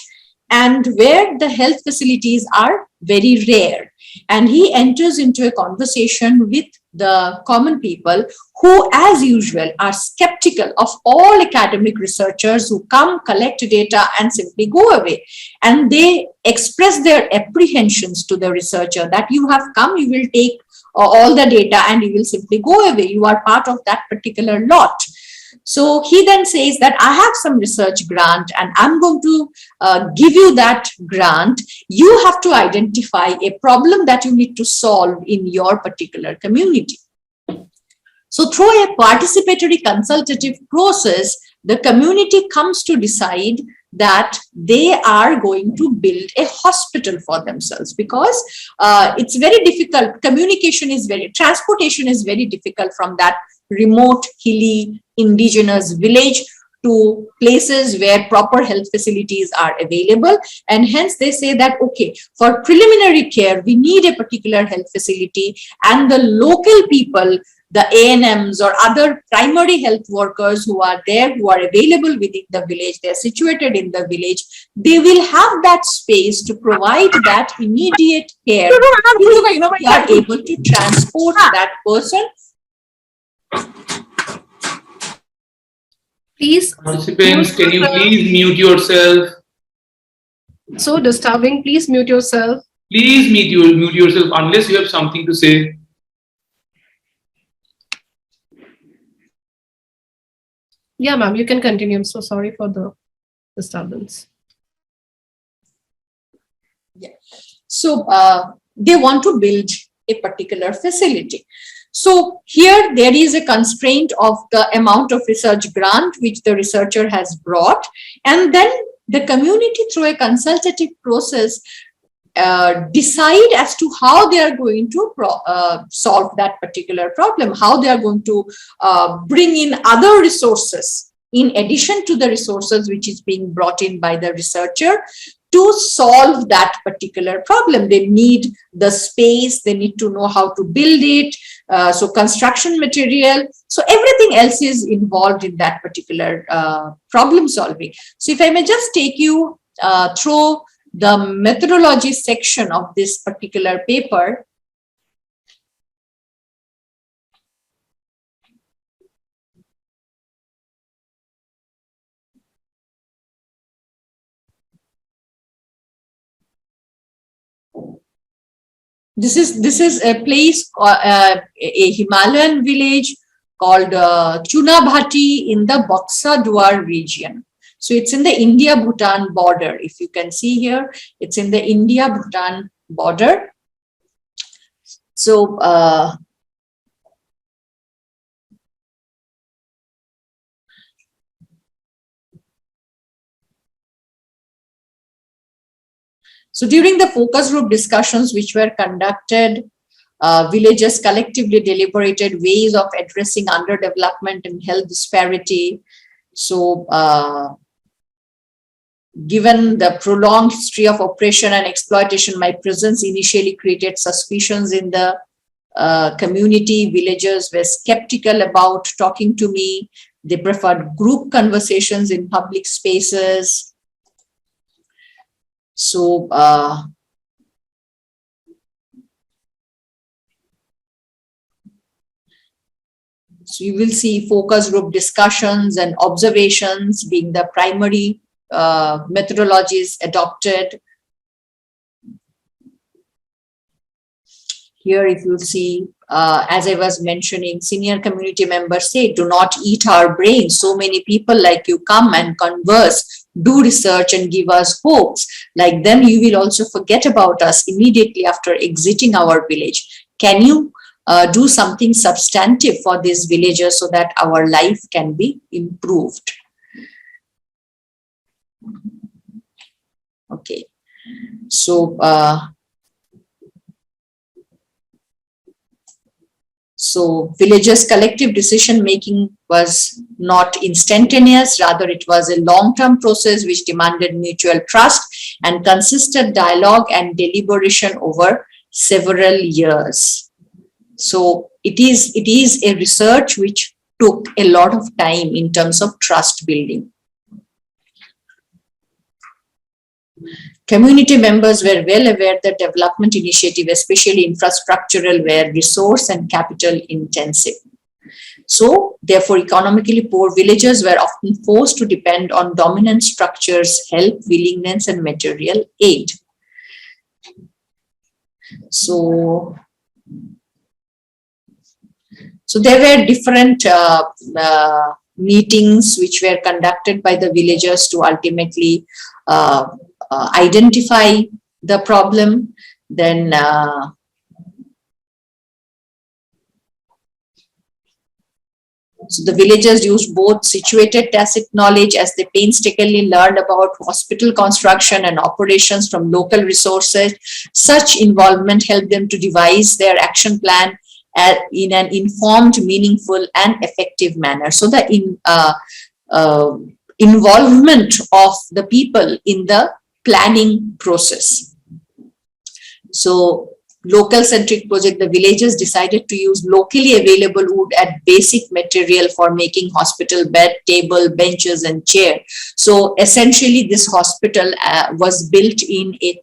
and where the health facilities are very rare. And he enters into a conversation with the common people who, as usual, are skeptical of all academic researchers who come, collect data, and simply go away. And they express their apprehensions to the researcher that you have come, you will take all the data, and you will simply go away. You are part of that particular lot. So he then says that I have some research grant and I'm going to give you that grant. You have to identify a problem that you need to solve in your particular community. So through a participatory consultative process, the community comes to decide that they are going to build a hospital for themselves, because it's very difficult. Transportation is very difficult from that remote, hilly, indigenous village to places where proper health facilities are available. And hence they say that, okay, for preliminary care, we need a particular health facility, and the local people, the ANMs or other primary health workers who are there, who are available within the village, they're situated in the village, they will have that space to provide that immediate care. They are able to transport that person. Please. Participants, can you please mute yourself? So disturbing, please mute yourself. Please mute yourself unless you have something to say. Yeah, ma'am, you can continue. I'm so sorry for the disturbance. Yeah. So they want to build a particular facility. So here there is a constraint of the amount of research grant which the researcher has brought, and then the community through a consultative process decide as to how they are going to solve that particular problem, how they are going to bring in other resources in addition to the resources which is being brought in by the researcher to solve that particular problem. They need the space, they need to know how to build it, so construction material, so everything else is involved in that particular problem solving. So if I may just take you through the methodology section of this particular paper. This is a place, a Himalayan village called Chunabhati in the Baksa Duar region. So it's in the India-Bhutan border. If you can see here, it's in the India-Bhutan border. So so during the focus group discussions which were conducted, villagers collectively deliberated ways of addressing underdevelopment and health disparity. So given the prolonged history of oppression and exploitation, my presence initially created suspicions in the community. Villagers were skeptical about talking to me. They preferred group conversations in public spaces. So so you will see focus group discussions and observations being the primary methodologies adopted. Here, if you see, as I was mentioning, senior community members say, do not eat our brains. So many people like you come and converse, do research and give us hopes. Like them, you will also forget about us immediately after exiting our village. Can you do something substantive for these villagers so that our life can be improved? Okay, so so villagers' collective decision making was not instantaneous, rather it was a long-term process which demanded mutual trust and consistent dialogue and deliberation over several years. So it is a research which took a lot of time in terms of trust building. Community members were well aware that development initiative, especially infrastructural, were resource and capital intensive. So, therefore, economically poor villagers were often forced to depend on dominant structures, help, willingness, and material aid. So there were different meetings which were conducted by the villagers to ultimately identify the problem. Then so the villagers used both situated tacit knowledge as they painstakingly learned about hospital construction and operations from local resources. Such involvement helped them to devise their action plan in an informed, meaningful, and effective manner. So the involvement of the people in the planning process. So local centric project, the villagers decided to use locally available wood and basic material for making hospital bed, table, benches, and chair. So essentially this hospital was built in a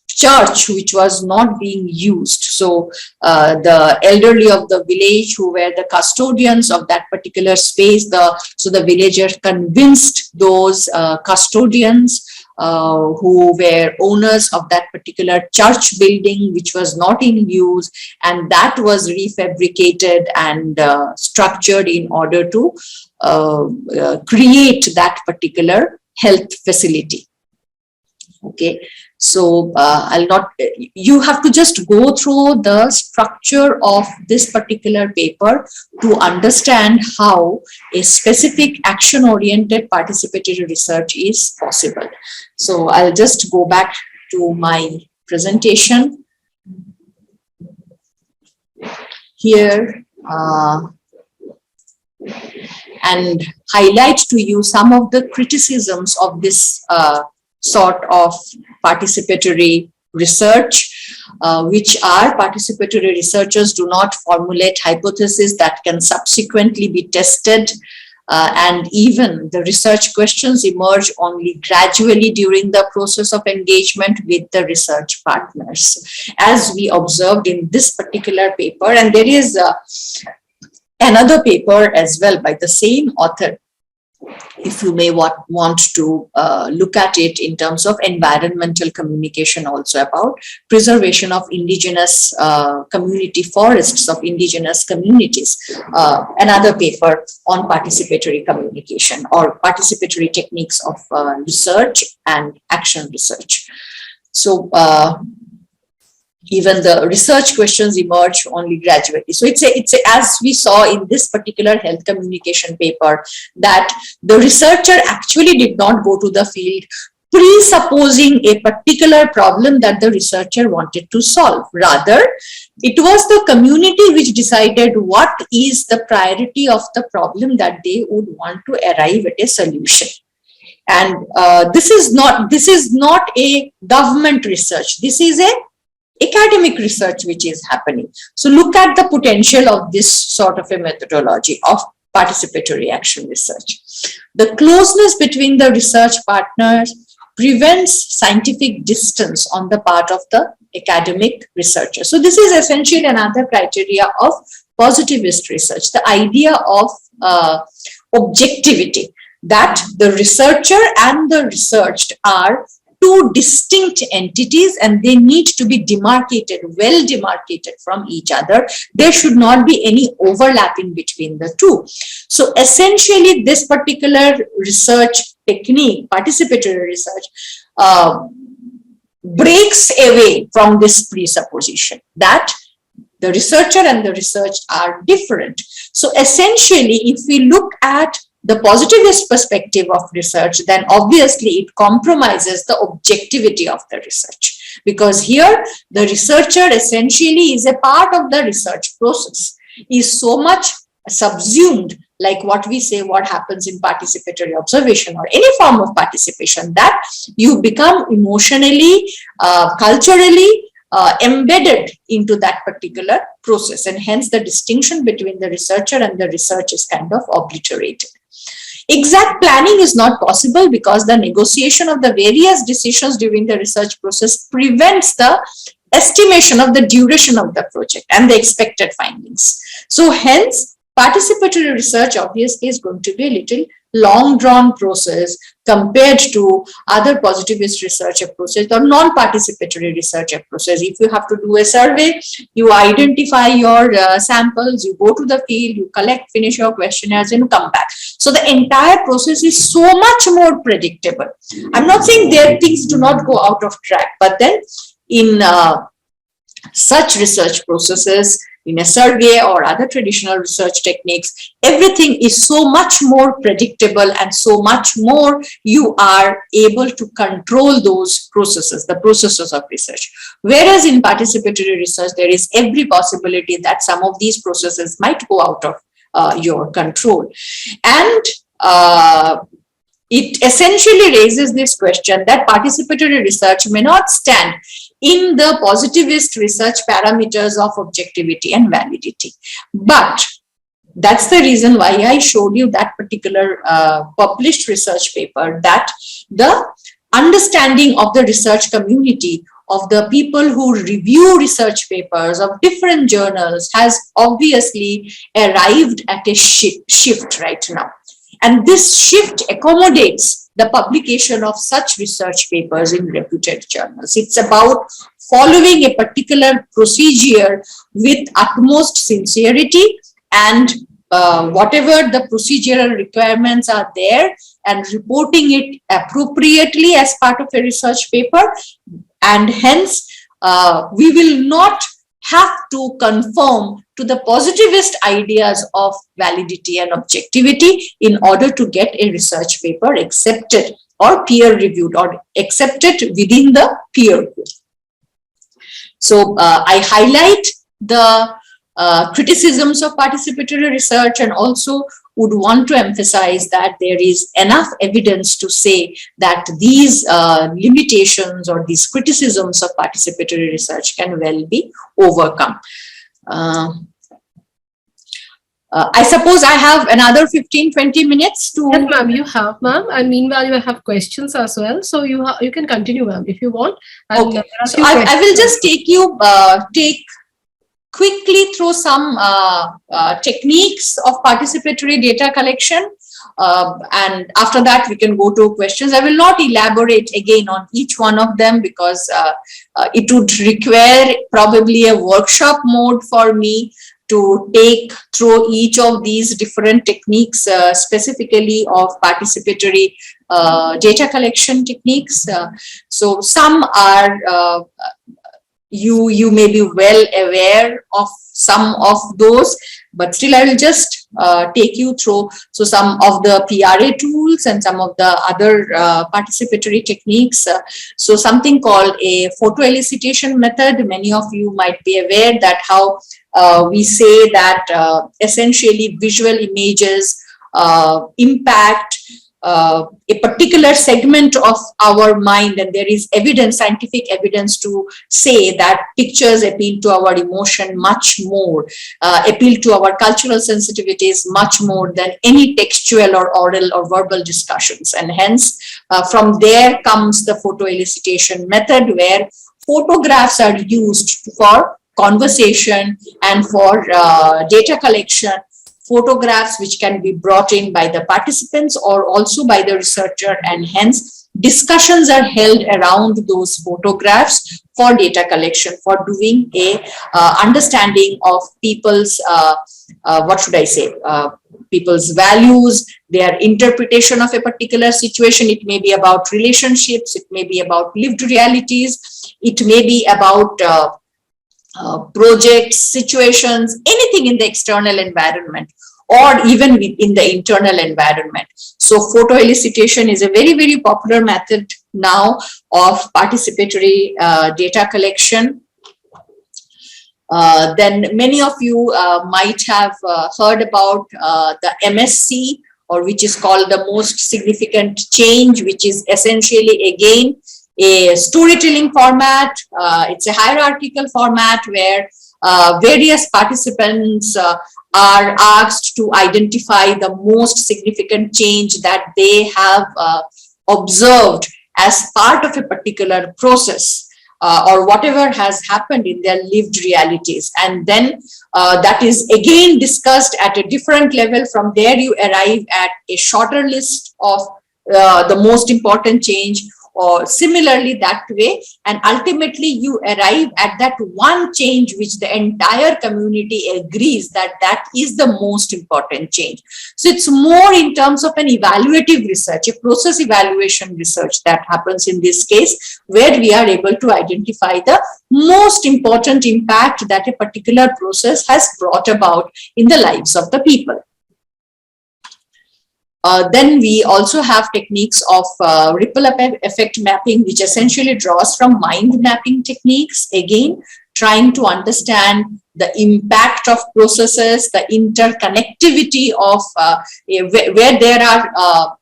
church which was not being used. So the elderly of the village who were the custodians of that particular space, so the villagers convinced those custodians who were owners of that particular church building which was not in use, and that was refabricated and structured in order to create that particular health facility. Okay, so I'll not, you have to just go through the structure of this particular paper to understand how a specific action-oriented participatory research is possible. So I'll just go back to my presentation. Here, and highlight to you some of the criticisms of this sort of participatory research, which are participatory researchers do not formulate hypotheses that can subsequently be tested, and even the research questions emerge only gradually during the process of engagement with the research partners, as we observed in this particular paper. And there is another paper as well by the same author, if you may want to look at it in terms of environmental communication, also about preservation of indigenous community forests of indigenous communities, another paper on participatory communication or participatory techniques of research and action research. So even the research questions emerge only gradually. So it's a, as we saw in this particular health communication paper, that the researcher actually did not go to the field presupposing a particular problem that the researcher wanted to solve. Rather, it was the community which decided what is the priority of the problem that they would want to arrive at a solution. And this is not a government research. This is a academic research which is happening. So look at the potential of this sort of a methodology of participatory action research. The closeness between the research partners prevents scientific distance on the part of the academic researcher. So this is essentially another criteria of positivist research, the idea of objectivity, that the researcher and the researched are two distinct entities and they need to be demarcated, well demarcated from each other. There should not be any overlapping between the two. So essentially this particular research technique, participatory research, breaks away from this presupposition that the researcher and the researched are different. So essentially, if we look at the positivist perspective of research, then obviously it compromises the objectivity of the research, because here the researcher essentially is a part of the research process, is so much subsumed, like what we say, what happens in participatory observation or any form of participation, that you become emotionally, culturally embedded into that particular process, and hence the distinction between the researcher and the research is kind of obliterated. Exact planning is not possible because the negotiation of the various decisions during the research process prevents the estimation of the duration of the project and the expected findings. So hence, participatory research obviously is going to be a little long drawn process compared to other positivist research approaches or non-participatory research approaches. If you have to do a survey, you identify your samples, you go to the field, you collect, finish your questionnaires and come back. So the entire process is so much more predictable. I'm not saying there things do not go out of track, but then in such research processes, in a survey or other traditional research techniques, everything is so much more predictable and so much more you are able to control those processes, the processes of research. Whereas in participatory research, there is every possibility that some of these processes might go out of your control. And it essentially raises this question that participatory research may not stand in the positivist research parameters of objectivity and validity. But that's the reason why I showed you that particular published research paper, that the understanding of the research community, of the people who review research papers of different journals, has obviously arrived at a shift right now. And this shift accommodates the publication of such research papers in reputed journals. It's about following a particular procedure with utmost sincerity and whatever the procedural requirements are there, and reporting it appropriately as part of a research paper. And hence, we will not have to conform to the positivist ideas of validity and objectivity in order to get a research paper accepted or peer reviewed or accepted within the peer group. So I highlight the criticisms of participatory research and also would want to emphasize that there is enough evidence to say that these limitations or these criticisms of participatory research can well be overcome. I suppose I have another 15-20 minutes to... Yes, ma'am, you have, ma'am. And meanwhile, you have questions as well. So you can continue, ma'am, if you want. And okay. So I will just take quickly through some techniques of participatory data collection. And after that, we can go to questions. I will not elaborate again on each one of them because it would require probably a workshop mode for me to take through each of these different techniques, specifically of participatory data collection techniques. So some are, you may be well aware of some of those, but still I will just take you through. So some of the PRA tools and some of the other participatory techniques. So something called a photo elicitation method. Many of you might be aware that how we say that essentially visual images impact a particular segment of our mind, and there is evidence, scientific evidence to say that pictures appeal to our emotion much more, appeal to our cultural sensitivities much more than any textual or oral or verbal discussions. And hence, from there comes the photo elicitation method, where photographs are used for conversation and for data collection. Photographs which can be brought in by the participants or also by the researcher, and hence discussions are held around those photographs for data collection, for doing a understanding of people's, what should I say, people's values, their interpretation of a particular situation. It may be about relationships, it may be about lived realities, it may be about projects, situations, anything in the external environment or even within the internal environment. So photo elicitation is a very, very popular method now of participatory data collection. Then many of you might have heard about the MSC, or which is called the most significant change, which is essentially again a storytelling format. It's a hierarchical format where various participants are asked to identify the most significant change that they have observed as part of a particular process or whatever has happened in their lived realities. And then that is again discussed at a different level. From there, you arrive at a shorter list of the most important change, or similarly that way, and ultimately you arrive at that one change which the entire community agrees that that is the most important change. So it's more in terms of an evaluative research, a process evaluation research that happens in this case, where we are able to identify the most important impact that a particular process has brought about in the lives of the people. Then we also have techniques of ripple effect mapping, which essentially draws from mind mapping techniques, again trying to understand the impact of processes, the interconnectivity of where there are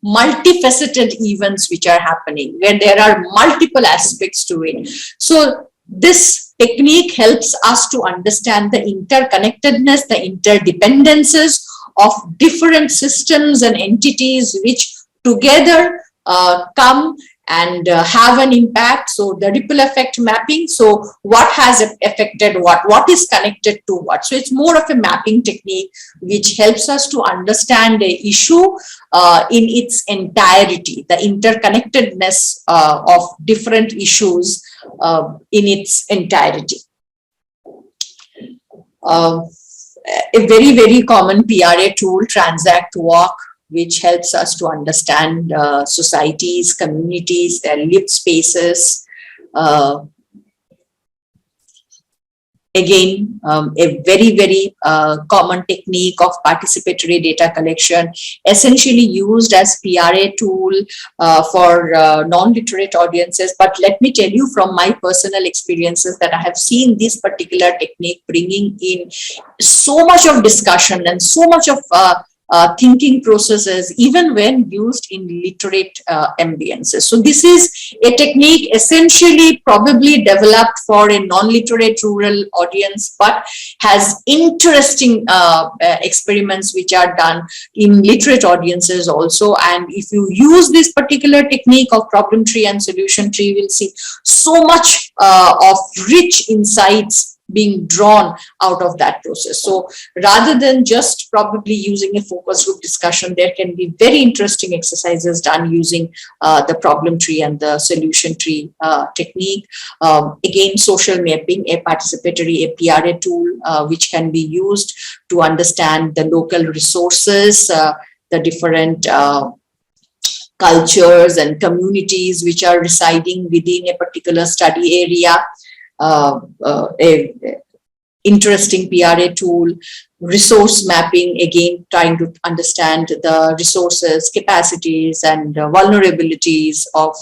multifaceted events which are happening, where there are multiple aspects to it. So this technique helps us to understand the interconnectedness, the interdependences of different systems and entities which together come and have an impact. So the ripple effect mapping, so what has affected what is connected to what. So it's more of a mapping technique which helps us to understand the issue in its entirety, the interconnectedness of different issues in its entirety. A very, very common PRA tool, Transact Walk, which helps us to understand societies, communities, their lived spaces. Again, a very common technique of participatory data collection, essentially used as PRA tool for non-literate audiences. But let me tell you from my personal experiences that I have seen this particular technique bringing in so much of discussion and so much of thinking processes, even when used in literate ambiences. So this is a technique essentially probably developed for a non-literate rural audience, but has interesting experiments which are done in literate audiences also. And if you use this particular technique of problem tree and solution tree, you will see so much of rich insights being drawn out of that process. So rather than just probably using a focus group discussion, there can be very interesting exercises done using the problem tree and the solution tree technique. Again, social mapping, a participatory APRA tool, which can be used to understand the local resources, the different cultures and communities which are residing within a particular study area. A interesting PRA tool. Resource mapping, again trying to understand the resources, capacities and vulnerabilities of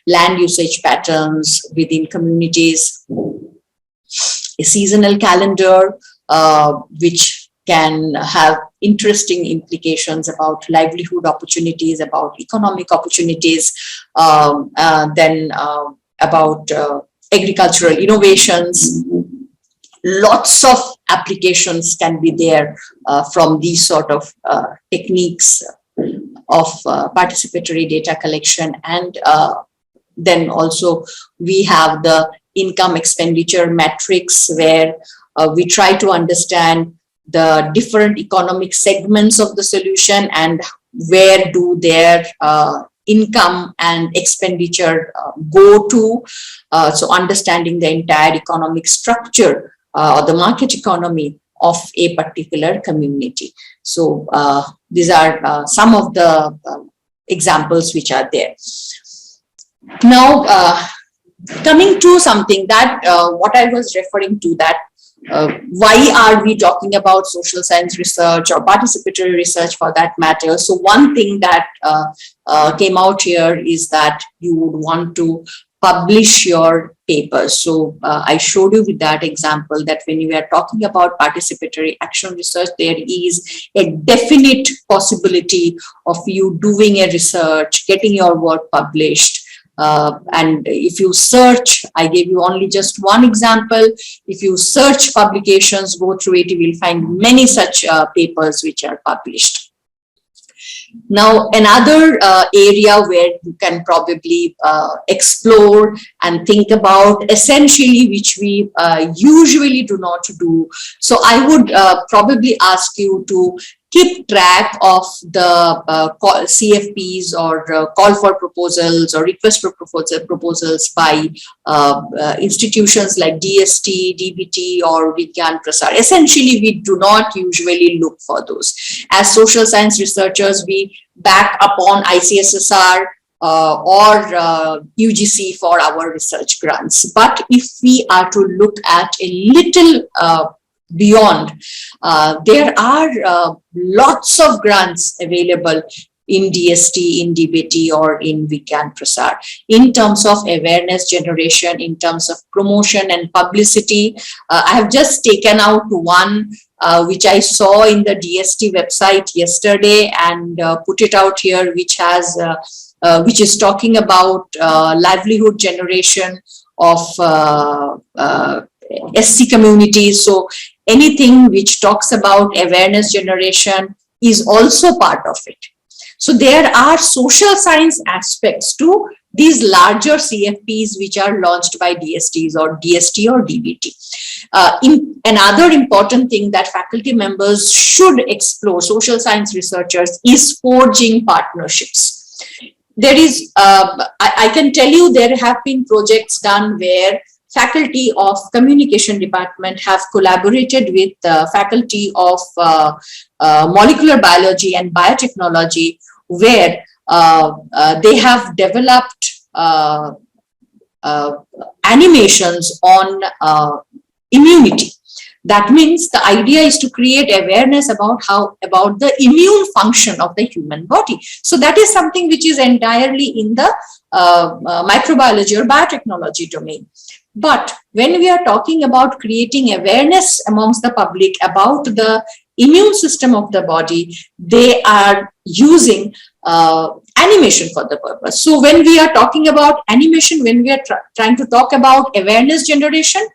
land usage patterns within communities. A seasonal calendar which can have interesting implications about livelihood opportunities, about economic opportunities, then about agricultural innovations. Lots of applications can be there from these sort of techniques of participatory data collection. And then also we have the income expenditure matrix, where we try to understand the different economic segments of the solution and where do their income and expenditure go to. So understanding the entire economic structure or the market economy of a particular community. So these are some of the examples which are there. Now, coming to something that what I was referring to, that why are we talking about social science research or participatory research for that matter? So one thing that came out here is that you would want to publish your papers. So I showed you with that example that when you are talking about participatory action research, there is a definite possibility of you doing a research, getting your work published. And if you search, I gave you only just one example. If you search publications, go through it, you will find many such papers which are published. Now, another area where you can probably explore and think about, essentially, which we usually do not do. So I would probably ask you to keep track of the CFPs or call for proposals or request for proposals by institutions like DST, DBT or Vigyan Prasar. Essentially, we do not usually look for those. As social science researchers, we back upon ICSSR or UGC for our research grants. But if we are to look at a little beyond, there are lots of grants available in DST, in DBT or in Vigyan Prasar in terms of awareness generation, in terms of promotion and publicity. I have just taken out one which I saw in the DST website yesterday and put it out here, which has which is talking about livelihood generation of SC communities. So anything which talks about awareness generation is also part of it. So there are social science aspects to these larger CFPs which are launched by DSTs or DST or DBT. Another important thing that faculty members should explore, social science researchers, is forging partnerships. There is, I can tell you there have been projects done where faculty of communication department have collaborated with faculty of molecular biology and biotechnology, where they have developed animations on immunity. That means the idea is to create awareness about the immune function of the human body. So that is something which is entirely in the microbiology or biotechnology domain. But when we are talking about creating awareness amongst the public about the immune system of the body, they are using animation for the purpose. So when we are talking about animation, when we are trying to talk about awareness generation,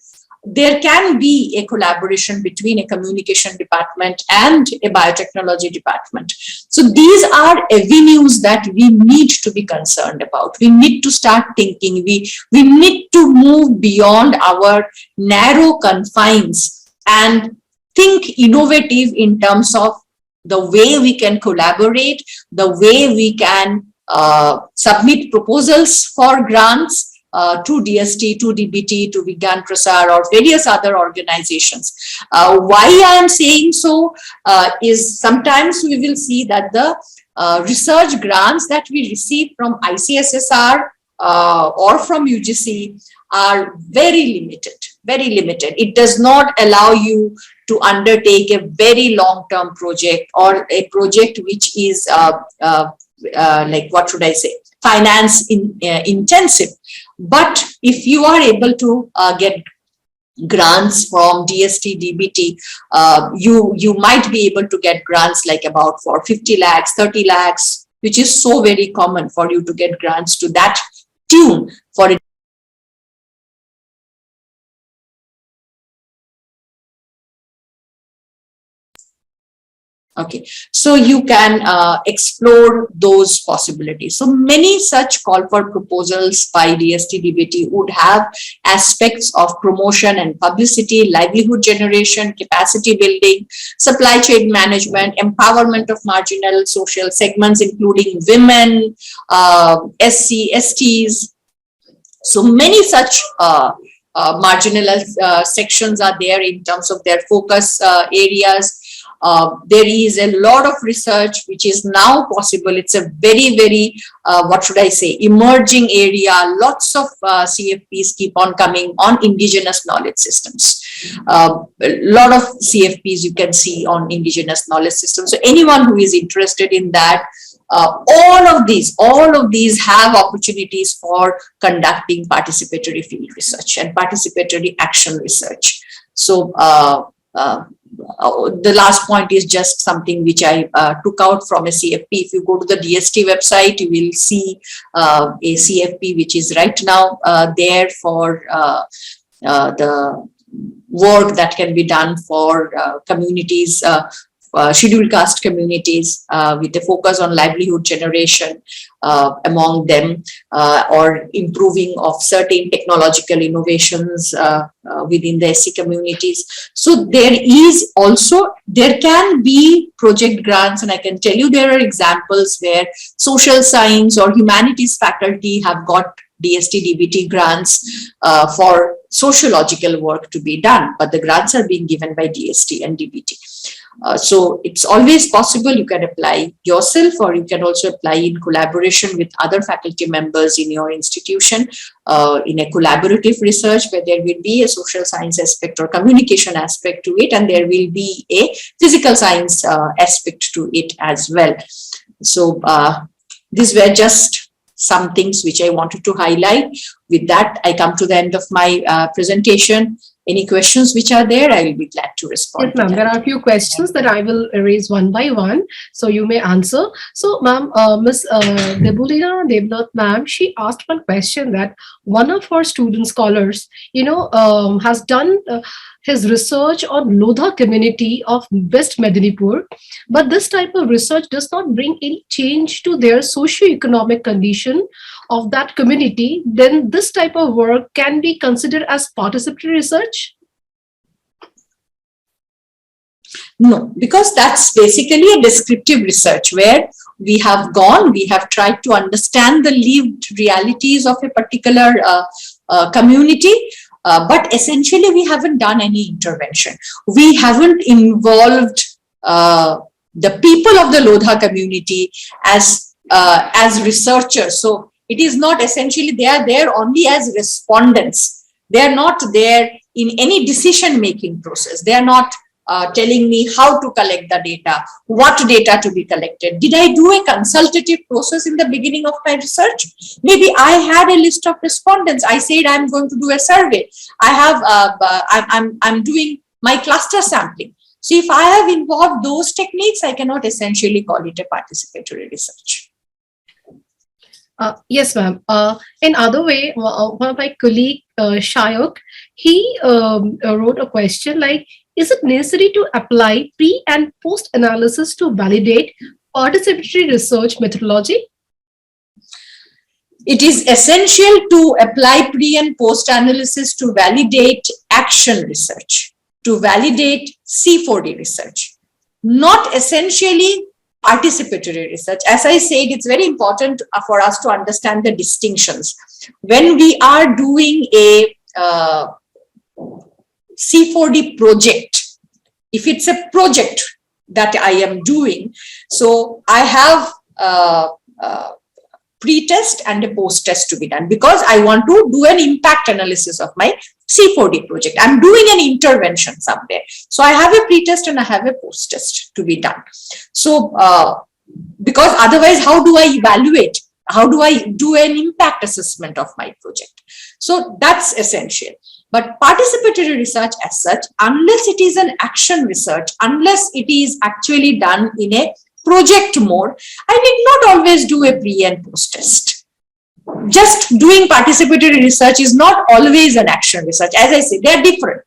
there can be a collaboration between a communication department and a biotechnology department. So these are avenues that we need to be concerned about. We need to start thinking. We need to move beyond our narrow confines and think innovative in terms of the way we can collaborate, the way we can submit proposals for grants to DST, to DBT, to Vigyan Prasar, or various other organizations. Why I am saying so is sometimes we will see that the research grants that we receive from ICSSR or from UGC are very limited, very limited. It does not allow you to undertake a very long-term project or a project which is like, what should I say, finance intensive. But if you are able to get grants from DST, DBT, you might be able to get grants like about for 50 lakhs, 30 lakhs, which is so very common for you to get grants to that tune for it. Okay, so you can explore those possibilities. So many such call for proposals by DST DBT would have aspects of promotion and publicity, livelihood generation, capacity building, supply chain management, empowerment of marginal social segments, including women, SC, STs. So many such marginal sections are there in terms of their focus areas. There is a lot of research which is now possible. It's a very, very, what should I say, emerging area. Lots of CFPs keep on coming on indigenous knowledge systems. A lot of CFPs you can see on indigenous knowledge systems. So anyone who is interested in that, all of these have opportunities for conducting participatory field research and participatory action research. So the last point is just something which I took out from a CFP. If you go to the DST website, you will see a CFP which is right now there for the work that can be done for communities, scheduled caste communities, with a focus on livelihood generation among them, or improving of certain technological innovations within the SC communities. So there can be project grants, and I can tell you there are examples where social science or humanities faculty have got DST DBT grants for sociological work to be done, but the grants are being given by DST and DBT. So it's always possible. You can apply yourself, or you can also apply in collaboration with other faculty members in your institution in a collaborative research, where there will be a social science aspect or communication aspect to it, and there will be a physical science aspect to it as well. So these were just some things which I wanted to highlight. With that, I come to the end of my presentation. Any questions which are there, I will be glad to respond. Yes, ma'am. There are a few questions that I will raise one by one, so you may answer. So, ma'am, Ms. Debulina Devnath, ma'am, she asked one question that one of our student scholars, has done his research on Lodha community of West Medinipur, but this type of research does not bring any change to their socio-economic condition of that community. Then this type of work can be considered as participatory research? No, because that's basically a descriptive research where we have tried to understand the lived realities of a particular community. But essentially, we haven't done any intervention. We haven't involved the people of the Lodha community as researchers. So it is not essentially, they are there only as respondents. They are not there in any decision-making process. They are not telling me how to collect the data, what data to be collected. Did I do a consultative process in the beginning of my research? Maybe I had a list of respondents. I said I'm going to do a survey. I'm doing my cluster sampling. So if I have involved those techniques, I cannot essentially call it a participatory research. Yes, ma'am. In other way, one of my colleague, Shayok, he wrote a question like, is it necessary to apply pre and post analysis to validate participatory research methodology? It is essential to apply pre and post analysis to validate action research, to validate C4D research, not essentially participatory research. As I said, it's very important for us to understand the distinctions. When we are doing a C4D project, if it's a project that I am doing, so I have pre-test and a post-test to be done because I want to do an impact analysis of my C4D project. I'm doing an intervention somewhere. So I have a pre-test and I have a post-test to be done. So because otherwise, how do I evaluate? How do I do an impact assessment of my project? So that's essential. But participatory research as such, unless it is an action research, unless it is actually done in a project mode, I need not always do a pre and post test. Just doing participatory research is not always an action research. As I say, they are different.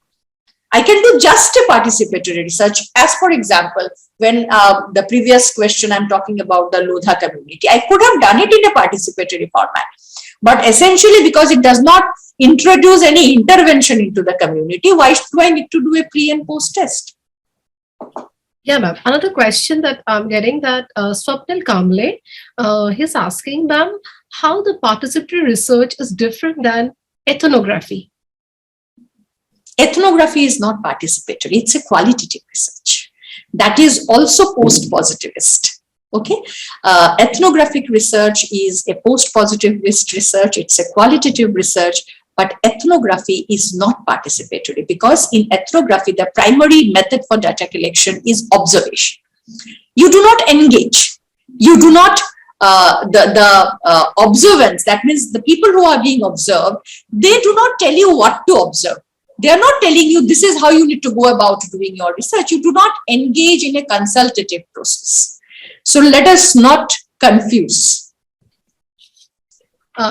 I can do just a participatory research. As for example, when the previous question I'm talking about the Lodha community, I could have done it in a participatory format. But essentially, because it does not introduce any intervention into the community, why do I need to do a pre and post test? Yeah, ma'am. Another question that I'm getting that Swapnil Kamble, he's asking, ma'am, how the participatory research is different than ethnography. Ethnography is not participatory, it's a qualitative research. That is also post-positivist. Okay, ethnographic research is a post-positivist research, it's a qualitative research, but ethnography is not participatory because in ethnography, the primary method for data collection is observation. You do not engage, you do not, observance, that means the people who are being observed, they do not tell you what to observe. They are not telling you this is how you need to go about doing your research. You do not engage in a consultative process. So let us not confuse.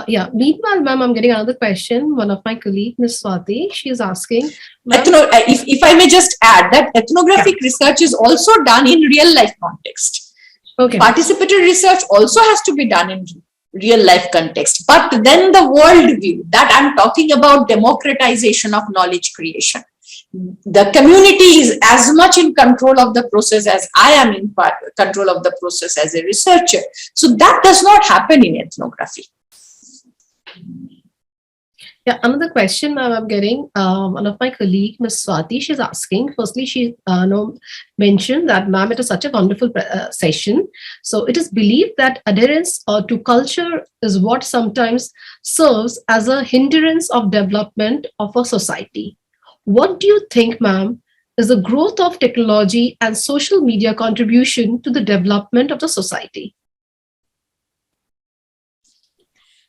Yeah. Meanwhile, ma'am, I'm getting another question. One of my colleagues, Ms. Swati, she is asking. If I may just add that ethnographic research is also done in real life context. Okay. Participatory research also has to be done in real life context. But then the worldview that I'm talking about, democratization of knowledge creation. The community is as much in control of the process as I am in control of the process as a researcher. So that does not happen in ethnography. Yeah, another question, ma'am, I'm getting. One of my colleagues, Ms. Swati, she's asking. Firstly, she mentioned that, ma'am, it is such a wonderful session. So it is believed that adherence to culture is what sometimes serves as a hindrance of development of a society. What do you think, ma'am, is the growth of technology and social media contribution to the development of the society?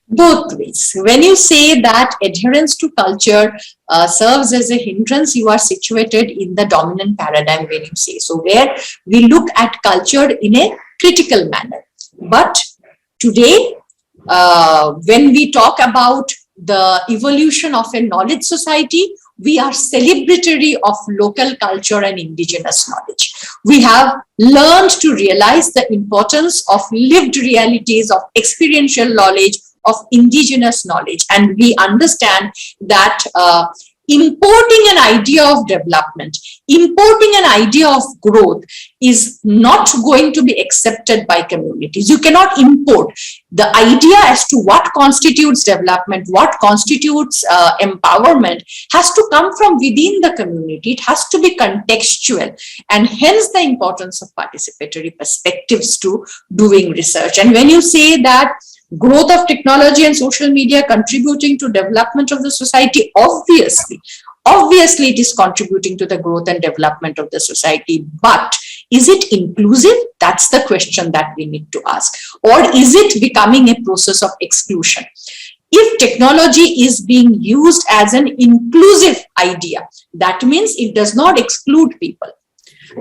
Both ways. When you say that adherence to culture serves as a hindrance, you are situated in the dominant paradigm when you say so, where we look at culture in a critical manner. But today, when we talk about the evolution of a knowledge society, we are celebratory of local culture and indigenous knowledge. We have learned to realize the importance of lived realities, of experiential knowledge, of indigenous knowledge. And we understand that importing an idea of development, importing an idea of growth is not going to be accepted by communities. You cannot import the idea as to what constitutes development, what constitutes empowerment has to come from within the community. It has to be contextual, and hence the importance of participatory perspectives to doing research. And when you say that growth of technology and social media contributing to development of the society, obviously Obviously, it is contributing to the growth and development of the society, but is it inclusive? That's the question that we need to ask. Or is it becoming a process of exclusion? If technology is being used as an inclusive idea, that means it does not exclude people.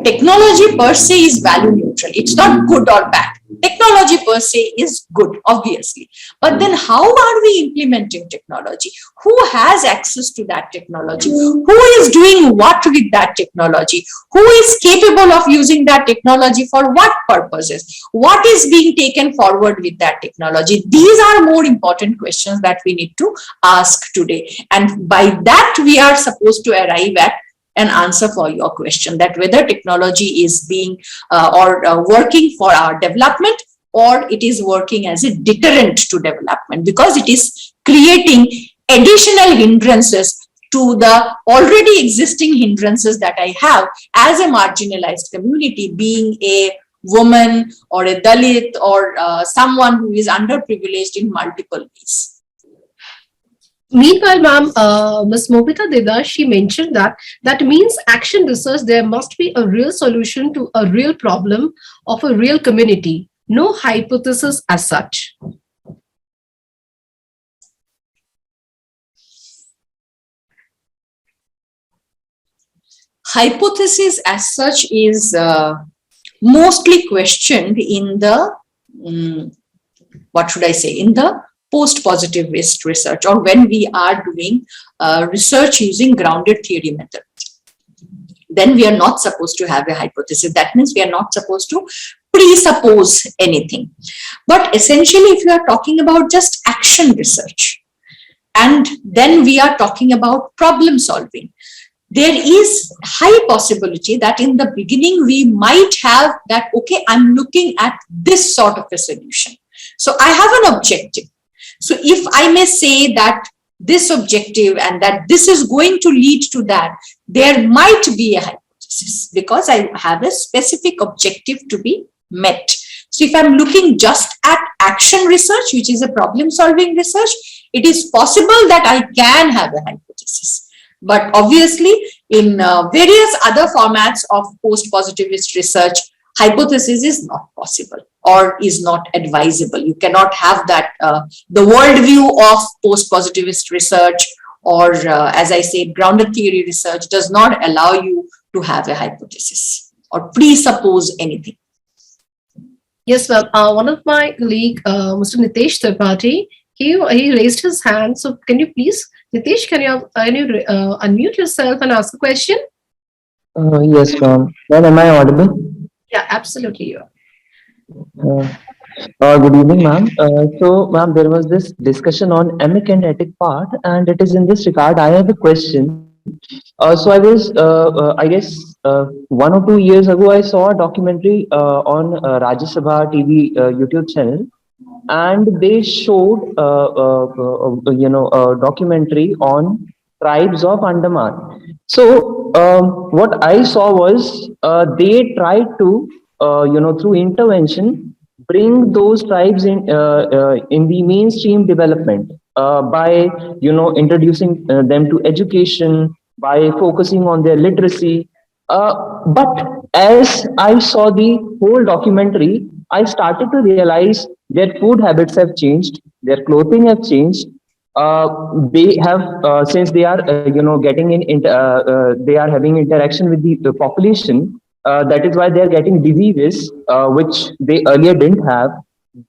Technology per se is value neutral. It's not good or bad. Technology per se is good, obviously. But then how are we implementing technology? Who has access to that technology? Who is doing what with that technology? Who is capable of using that technology for what purposes? What is being taken forward with that technology? These are more important questions that we need to ask today. And by that, we are supposed to arrive at an answer for your question, that whether technology is being working for our development, or it is working as a deterrent to development, because it is creating additional hindrances to the already existing hindrances that I have as a marginalized community, being a woman or a Dalit or someone who is underprivileged in multiple ways. Meanwhile, ma'am, Ms. Mobita Deda, she mentioned that means action research, there must be a real solution to a real problem of a real community, no hypothesis as such. Hypothesis as such is mostly questioned in the, what should I say, in the post-positivist research, or when we are doing research using grounded theory method. Then we are not supposed to have a hypothesis. That means we are not supposed to presuppose anything. But essentially, if you are talking about just action research, and then we are talking about problem solving, there is high possibility that in the beginning we might have that, okay, I'm looking at this sort of a solution. So I have an objective. So if I may say that this objective and that this is going to lead to that, there might be a hypothesis because I have a specific objective to be met. So if I'm looking just at action research, which is a problem solving research, it is possible that I can have a hypothesis. But obviously in various other formats of post-positivist research, hypothesis is not possible or is not advisable. You cannot have that, the worldview of post-positivist research or as I said, grounded theory research does not allow you to have a hypothesis or presuppose anything. Yes, ma'am. One of my colleague, Mr. Nitesh Tripathi, he raised his hand. So can you please, Nitesh, can you unmute yourself and ask a question? Yes, ma'am. Ma'am, am I audible? Yeah, absolutely. You are. Good evening, ma'am. So, ma'am, there was this discussion on emic and etic part, and it is in this regard. I have a question. So, I guess, 1 or 2 years ago, I saw a documentary on Rajya Sabha TV YouTube channel, and they showed, a documentary on tribes of Andaman. So, what I saw was they tried to, through intervention, bring those tribes in the mainstream development by, introducing them to education, by focusing on their literacy. But as I saw the whole documentary, I started to realize their food habits have changed, their clothing have changed. They have since they are getting they are having interaction with the population. That is why they are getting diseases which they earlier didn't have.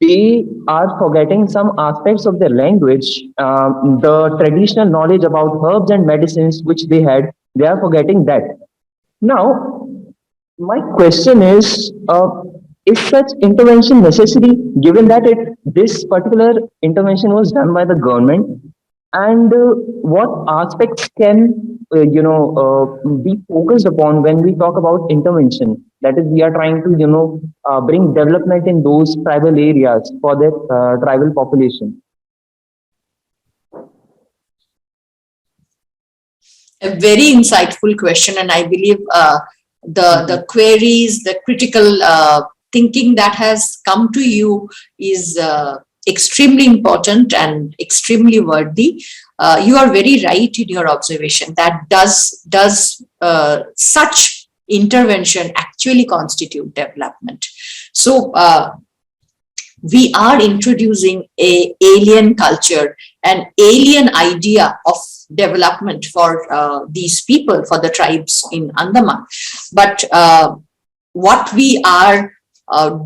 They are forgetting some aspects of their language, the traditional knowledge about herbs and medicines which they had. They are forgetting that. Now, my question is such intervention necessary, given that this particular intervention was done by the government, and what aspects can be focused upon when we talk about intervention? That is, we are trying to bring development in those tribal areas for their tribal population. A very insightful question, and I believe the queries, the critical thinking that has come to you is extremely important and extremely worthy. you are very right in your observation that does such intervention actually constitute development. So we are introducing a alien culture, an alien idea of development for these people, for the tribes in Andaman. But what we are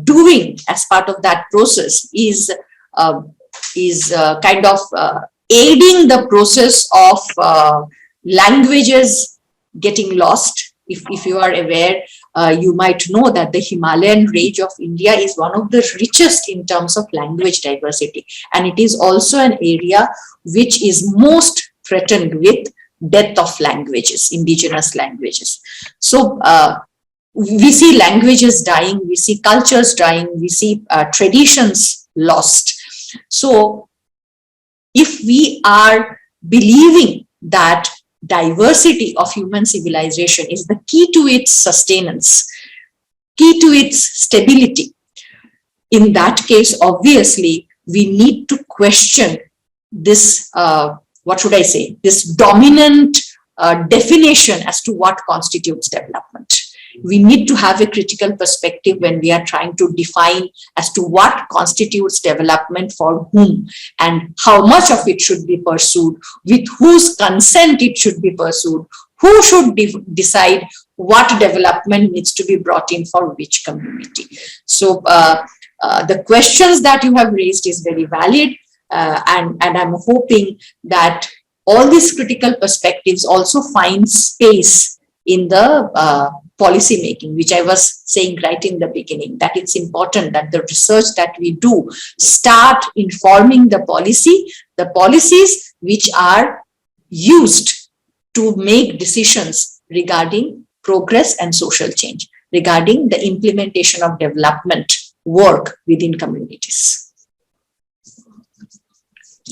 doing as part of that process is kind of aiding the process of languages getting lost. If you are aware, you might know that the Himalayan range of India is one of the richest in terms of language diversity. And it is also an area which is most threatened with death of languages, indigenous languages. So we see languages dying, we see cultures dying, we see traditions lost. So if we are believing that diversity of human civilization is the key to its sustenance, key to its stability, in that case, obviously, we need to question this, what should I say, this dominant definition as to what constitutes development. We need to have a critical perspective when we are trying to define as to what constitutes development for whom and how much of it should be pursued, with whose consent it should be pursued, who should decide what development needs to be brought in for which community. So the questions that you have raised is very valid, and I'm hoping that all these critical perspectives also find space in the policy making, which I was saying right in the beginning, that it's important that the research that we do start informing the policies which are used to make decisions regarding progress and social change, regarding the implementation of development work within communities.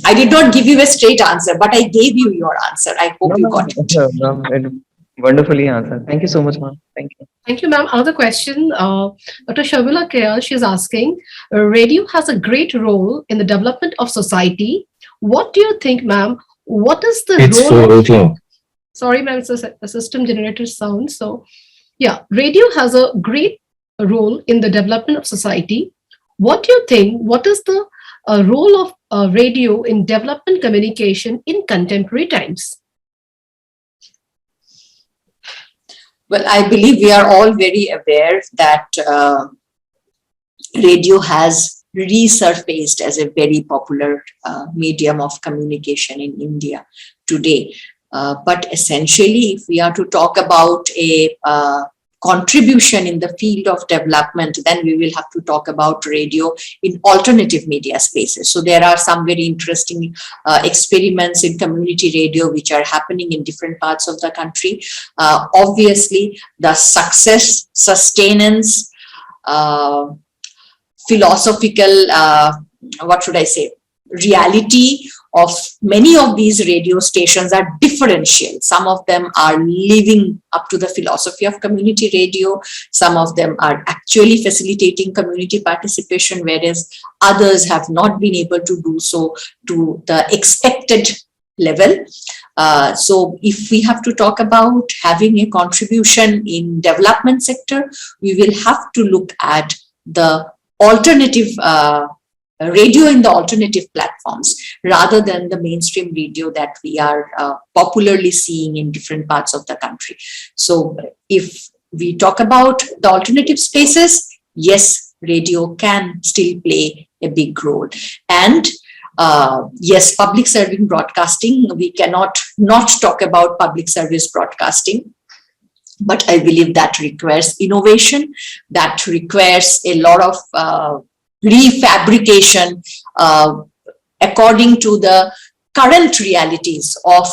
I did not give you a straight answer, but I gave you your answer. I hope you got it. Wonderfully answered. Thank you so much, ma'am. Thank you. Thank you, ma'am. Another question, Dr. Sharmila Kayal, she's asking, radio has a great role in the development of society. What do you think, ma'am? What is the role? Sorry, ma'am, it's a system generated sound. So, yeah, radio has a great role in the development of society. What do you think? What is the role of radio in development communication in contemporary times? Well, I believe we are all very aware that radio has resurfaced as a very popular medium of communication in India today. But essentially, if we are to talk about a contribution in the field of development, then we will have to talk about radio in alternative media spaces. So there are some very interesting experiments in community radio which are happening in different parts of the country. Obviously, the success, sustenance, philosophical, what should I say, reality of many of these radio stations are differential. Some of them are living up to the philosophy of community radio. Some of them are actually facilitating community participation, whereas others have not been able to do so to the expected level. So if we have to talk about having a contribution in development sector, we will have to look at the alternative radio in the alternative platforms rather than the mainstream radio that we are popularly seeing in different parts of the country. So if we talk about the alternative spaces, yes, radio can still play a big role. And yes, public serving broadcasting, we cannot not talk about public service broadcasting. But I believe that requires innovation, that requires a lot of refabrication according to the current realities of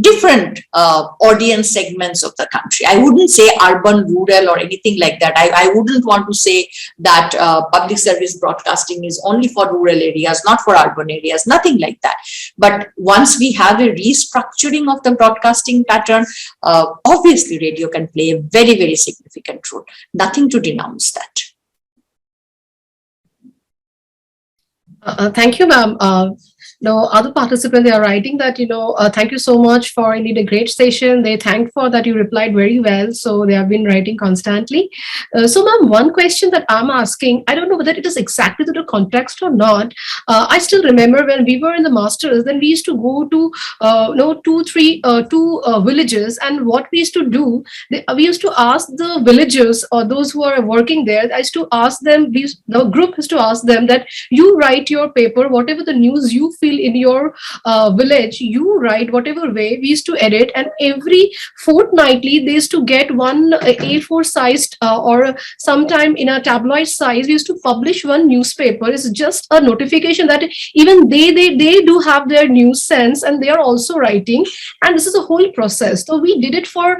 different audience segments of the country. I wouldn't say urban, rural or anything like that. I wouldn't want to say that public service broadcasting is only for rural areas, not for urban areas, nothing like that. But once we have a restructuring of the broadcasting pattern, obviously radio can play a very, very significant role. Nothing to denounce that. Thank you, ma'am. No, other participants, they are writing that, thank you so much for indeed a great session. They thanked for that you replied very well. So they have been writing constantly. So ma'am, one question that I'm asking, I don't know whether it is exactly to the context or not. I still remember when we were in the masters, then we used to go to, two villages. And what we used to do, we used to ask the villagers or those who are working there, I used to ask them, the group used to ask them that you write your paper, whatever the news you feel in your village, you write whatever way. We used to edit, and every fortnightly they used to get one A4 sized or sometime in a tabloid size. We used to publish one newspaper. It's just a notification that even they do have their news sense, and they are also writing. And this is a whole process. So we did it for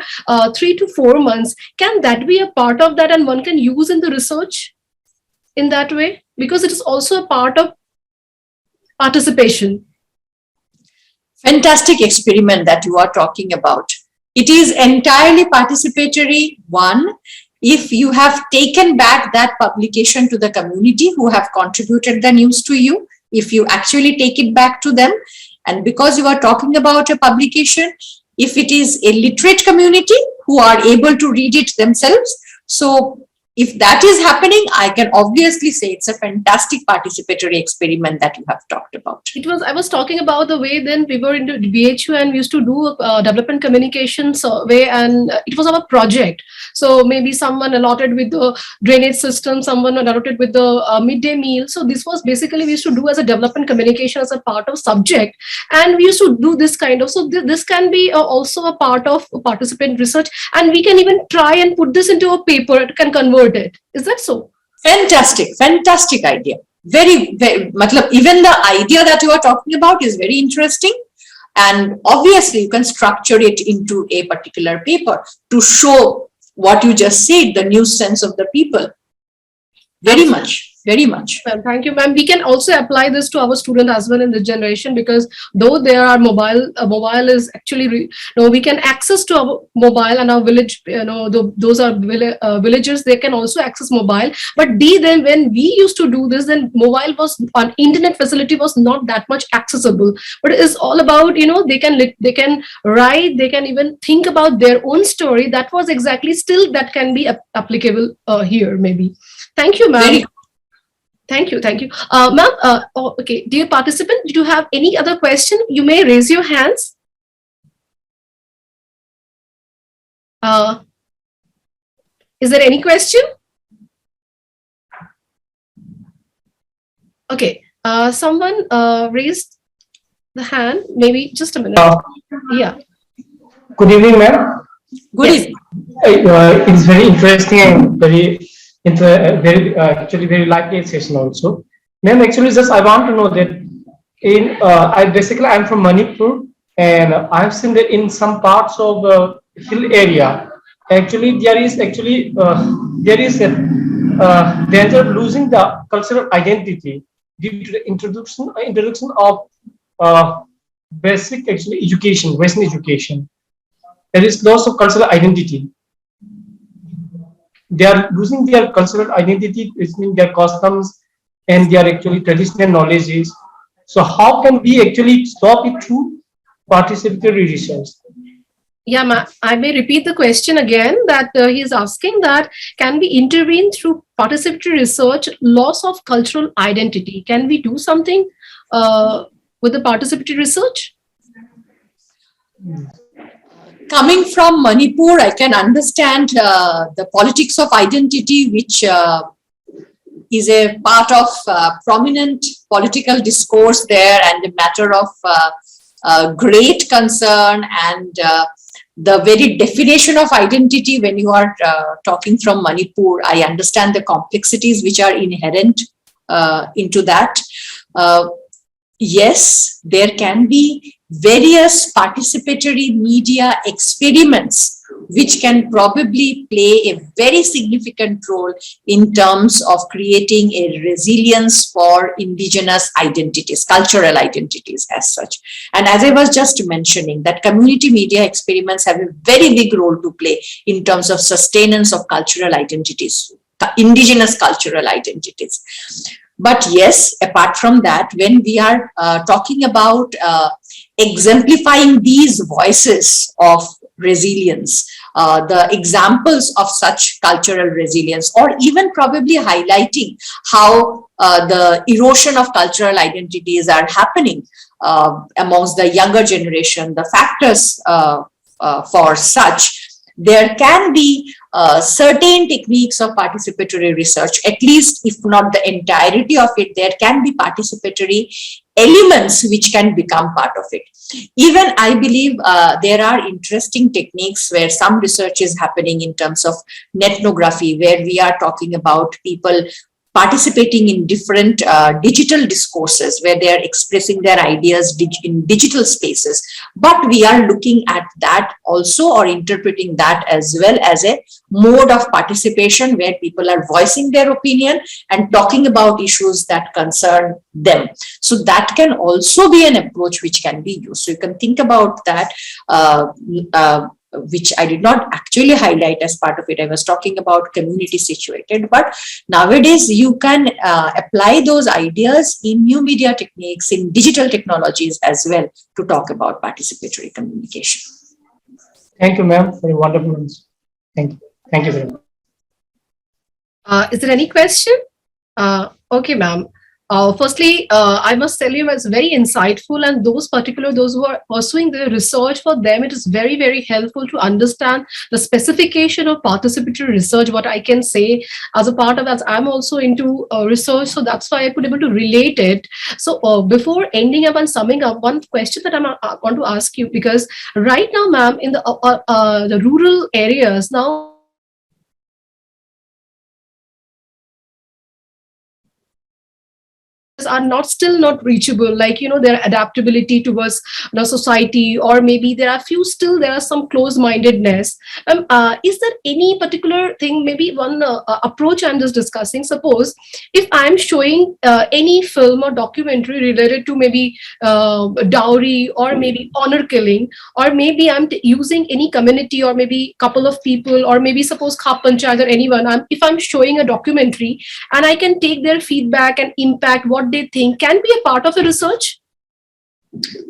3 to 4 months. Can that be a part of that, and one can use in the research in that way? Because it is also a part of participation. Fantastic experiment that you are talking about. It is entirely participatory. One, if you have taken back that publication to the community who have contributed the news to you, if you actually take it back to them, and because you are talking about a publication, if it is a literate community who are able to read it themselves, so if that is happening, I can obviously say it's a fantastic participatory experiment that you have talked about. I was talking about the way then we were into BHU and we used to do a development communication survey, and it was our project. So maybe someone allotted with the drainage system, someone allotted with the midday meal. So this was basically we used to do as a development communication as a part of subject, and we used to do this kind of. So this can be also a part of participant research, and we can even try and put this into a paper. It can convert it. Is that so? Fantastic idea. Very, even the idea that you are talking about is very interesting. And obviously you can structure it into a particular paper to show what you just said, the news sense of the people. Very much. Well, thank you, ma'am. We can also apply this to our student as well in this generation, because though there are mobile is actually, we can access to our mobile, and our village, those are villagers, they can also access mobile. But then when we used to do this, then mobile was on internet facility was not that much accessible. But it is all about, they can write, they can even think about their own story. That was exactly still that can be applicable here maybe. Thank you, ma'am. Thank you. Ma'am, okay. Dear participant, do you have any other question? You may raise your hands. Is there any question? Okay. Someone raised the hand. Maybe just a minute. Yeah. Good evening, ma'am. Good evening. It's very interesting and actually very lively session also. Ma'am, actually just I want to know that I'm from Manipur, and I've seen that in some parts of the hill area, actually there is a danger of losing the cultural identity due to the introduction of basic education, Western education. There is loss of cultural identity. They are losing their cultural identity, which means their customs and their actually traditional knowledges. So how can we actually stop it through participatory research? Yeah, ma'am. I may repeat the question again, that he is asking that can we intervene through participatory research, loss of cultural identity? Can we do something with the participatory research? Coming from Manipur, I can understand the politics of identity, which is a part of prominent political discourse there, and a matter of great concern, and the very definition of identity when you are talking from Manipur. I understand the complexities which are inherent into that. Yes, there can be various participatory media experiments which can probably play a very significant role in terms of creating a resilience for indigenous identities, cultural identities as such. And as I was just mentioning, that community media experiments have a very big role to play in terms of sustenance of cultural identities, indigenous cultural identities. But yes, apart from that, when we are talking about exemplifying these voices of resilience, the examples of such cultural resilience, or even probably highlighting how the erosion of cultural identities are happening amongst the younger generation, the factors for such, there can be certain techniques of participatory research, at least if not the entirety of it, there can be participatory elements which can become part of it. Even I believe there are interesting techniques where some research is happening in terms of nethnography, where we are talking about people participating in different digital discourses where they are expressing their ideas in digital spaces. But we are looking at that also, or interpreting that as well as a mode of participation where people are voicing their opinion and talking about issues that concern them. So that can also be an approach which can be used. So you can think about that, which I did not actually highlight as part of it. I was talking about community situated, but nowadays you can apply those ideas in new media techniques, in digital technologies as well, to talk about participatory communication. Thank you, ma'am, for a wonderful answer. Thank you. Thank you very much. Is there any question? Okay, ma'am. Firstly, I must tell you it's very insightful, and those who are pursuing the research, for them it is very, very helpful to understand the specification of participatory research. What I can say as a part of that, I'm also into research, so that's why I could able to relate it. So before ending up and summing up, one question that I want to ask you, because right now, ma'am, in the rural areas now, are still not reachable, like their adaptability towards society, or maybe there are some closed-mindedness. Is there any particular thing, maybe one approach I'm just discussing? Suppose if I'm showing any film or documentary related to maybe dowry, or maybe honor killing, or maybe I'm using any community, or maybe couple of people, or maybe suppose Khap Panchayat or anyone, if I'm showing a documentary and I can take their feedback and impact what they think, can be a part of the research?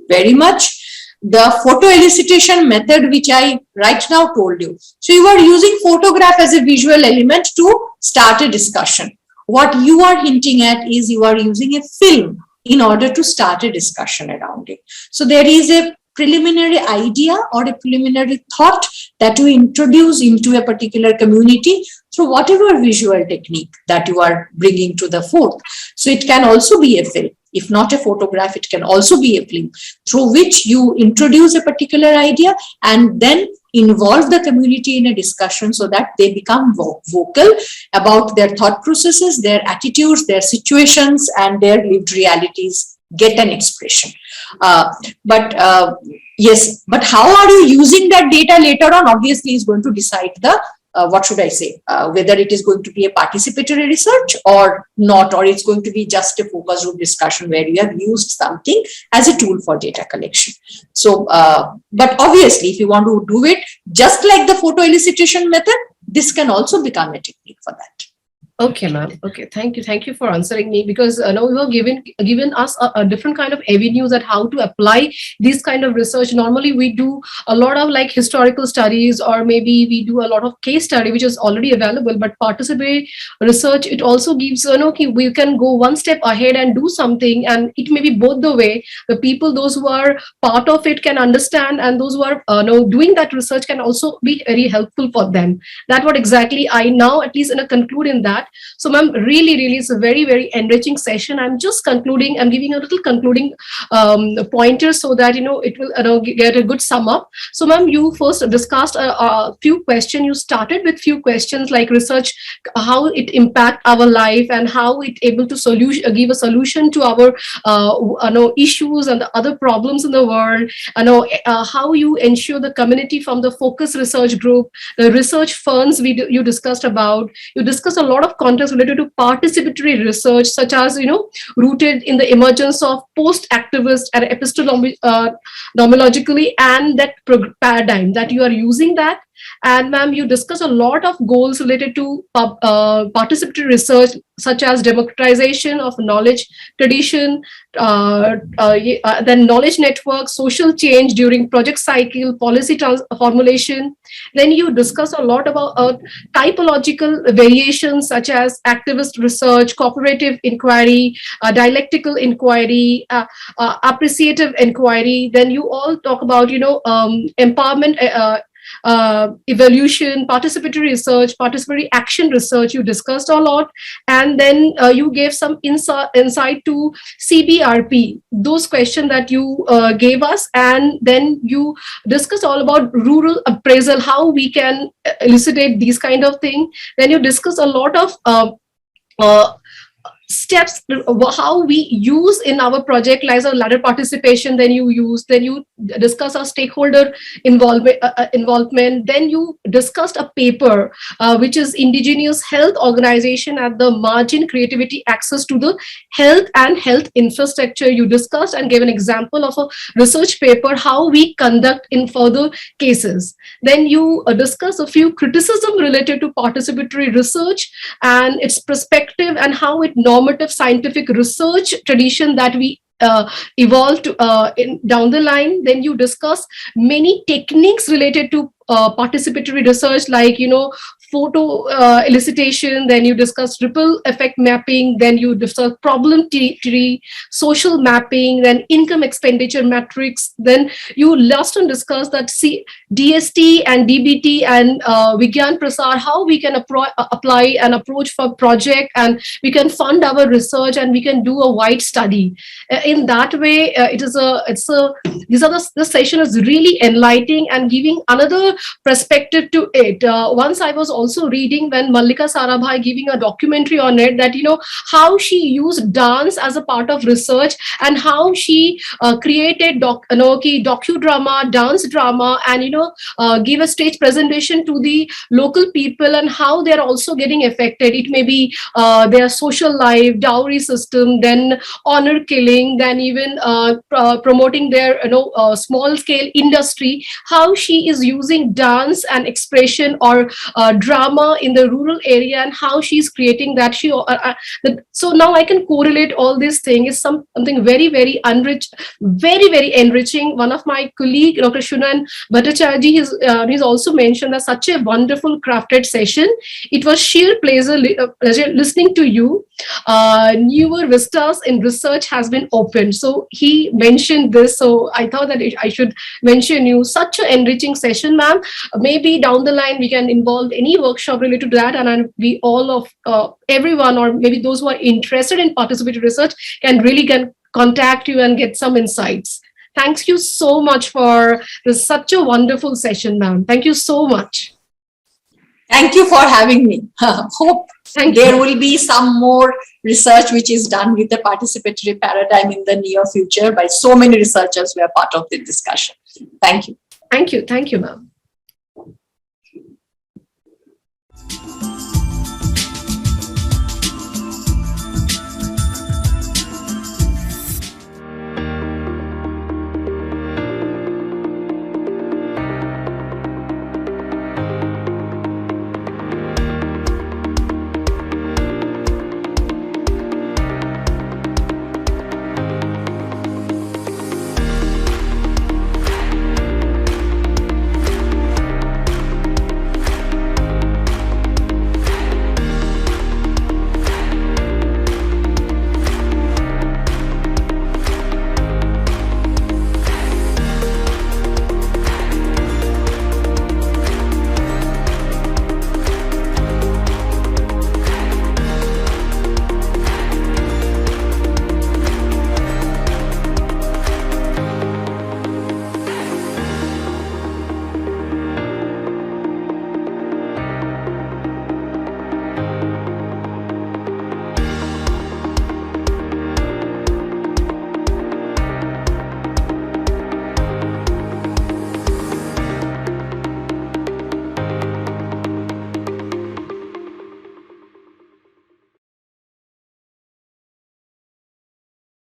Very much. The photo elicitation method, which I right now told you. So you are using photograph as a visual element to start a discussion. What you are hinting at is you are using a film in order to start a discussion around it. So there is a preliminary idea or a preliminary thought that you introduce into a particular community through whatever visual technique that you are bringing to the fore. So it can also be a film. If not a photograph, it can also be a film through which you introduce a particular idea and then involve the community in a discussion so that they become vocal about their thought processes, their attitudes, their situations, and their lived realities get an expression. Yes, but how are you using that data later on obviously is going to decide the what should I say, whether it is going to be a participatory research or not, or it's going to be just a focus group discussion where you have used something as a tool for data collection. So, but obviously, if you want to do it just like the photo elicitation method, this can also become a technique for that. Okay, ma'am. Okay, thank you. Thank you for answering me, because now you have given us a different kind of avenues at how to apply this kind of research. Normally, we do a lot of like historical studies, or maybe we do a lot of case study, which is already available. But participatory research, it also gives we can go one step ahead and do something, and it may be both the way. The people, those who are part of it, can understand, and those who are doing that research can also be very helpful for them. That's what exactly I now at least conclude in that. So, ma'am, really, it's a very, very enriching session. I'm just concluding. I'm giving a little concluding pointer so that it will get a good sum up. So, ma'am, you first discussed a few questions. You started with few questions like research, how it impact our life, and how it able to give a solution to our issues and the other problems in the world. How you ensure the community from the focus research group, the research funds you discussed about. You discussed a lot of context related to participatory research, such as rooted in the emergence of post-activist and epistemologically, and that paradigm that you are using that. And ma'am, you discuss a lot of goals related to participatory research, such as democratization of knowledge tradition, then knowledge network, social change during project cycle, policy formulation. Then you discuss a lot about typological variations such as activist research, cooperative inquiry, dialectical inquiry, appreciative inquiry. Then you all talk about, empowerment, evolution, participatory research, participatory action research. You discussed a lot, and then you gave some insight to CBRP, those questions that you gave us, and then you discussed all about rural appraisal, how we can elucidate these kind of thing. Then you discuss a lot of steps how we use in our project, like a ladder participation. Then you discuss our stakeholder involvement. Then you discussed a paper which is indigenous health organization at the margin, creativity, access to the health and health infrastructure. You discussed and gave an example of a research paper, how we conduct in further cases. Then you discuss a few criticism related to participatory research and its perspective, and how it normative scientific research tradition that we evolved down the line. Then you discuss many techniques related to participatory research, like photo elicitation. Then you discuss ripple effect mapping. Then you discuss problem tree, social mapping, then income expenditure metrics. Then you last on discuss that DST and DBT and Vigyan Prasar, how we can apply an approach for project, and we can fund our research, and we can do a wide study. In that way, the session is really enlightening and giving another perspective to it. Once I was also reading when Mallika Sarabhai giving a documentary on it, that how she used dance as a part of research, and how she created docudrama, dance drama, and give a stage presentation to the local people, and how they're also getting affected. It may be their social life, dowry system, then honor killing, then even promoting their small scale industry, how she is using dance and expression or drama in the rural area, and how she's creating that. So now I can correlate all these things. Is something very, very very enriching. One of my colleague, Dr. Shunan Bhattacharya, he's also mentioned that such a wonderful crafted session. It was sheer pleasure listening to you. Newer vistas in research has been opened. So he mentioned this. So I thought that I should mention you. Such an enriching session, ma'am. Maybe down the line we can involve any workshop related to that, and we all of everyone, or maybe those who are interested in participatory research, can contact you and get some insights. Thank you so much for this, such a wonderful session, ma'am. Thank you so much. Thank you for having me. Hope there will be some more research which is done with the participatory paradigm in the near future by so many researchers who are part of the discussion. Thank you. Thank you. Thank you, ma'am.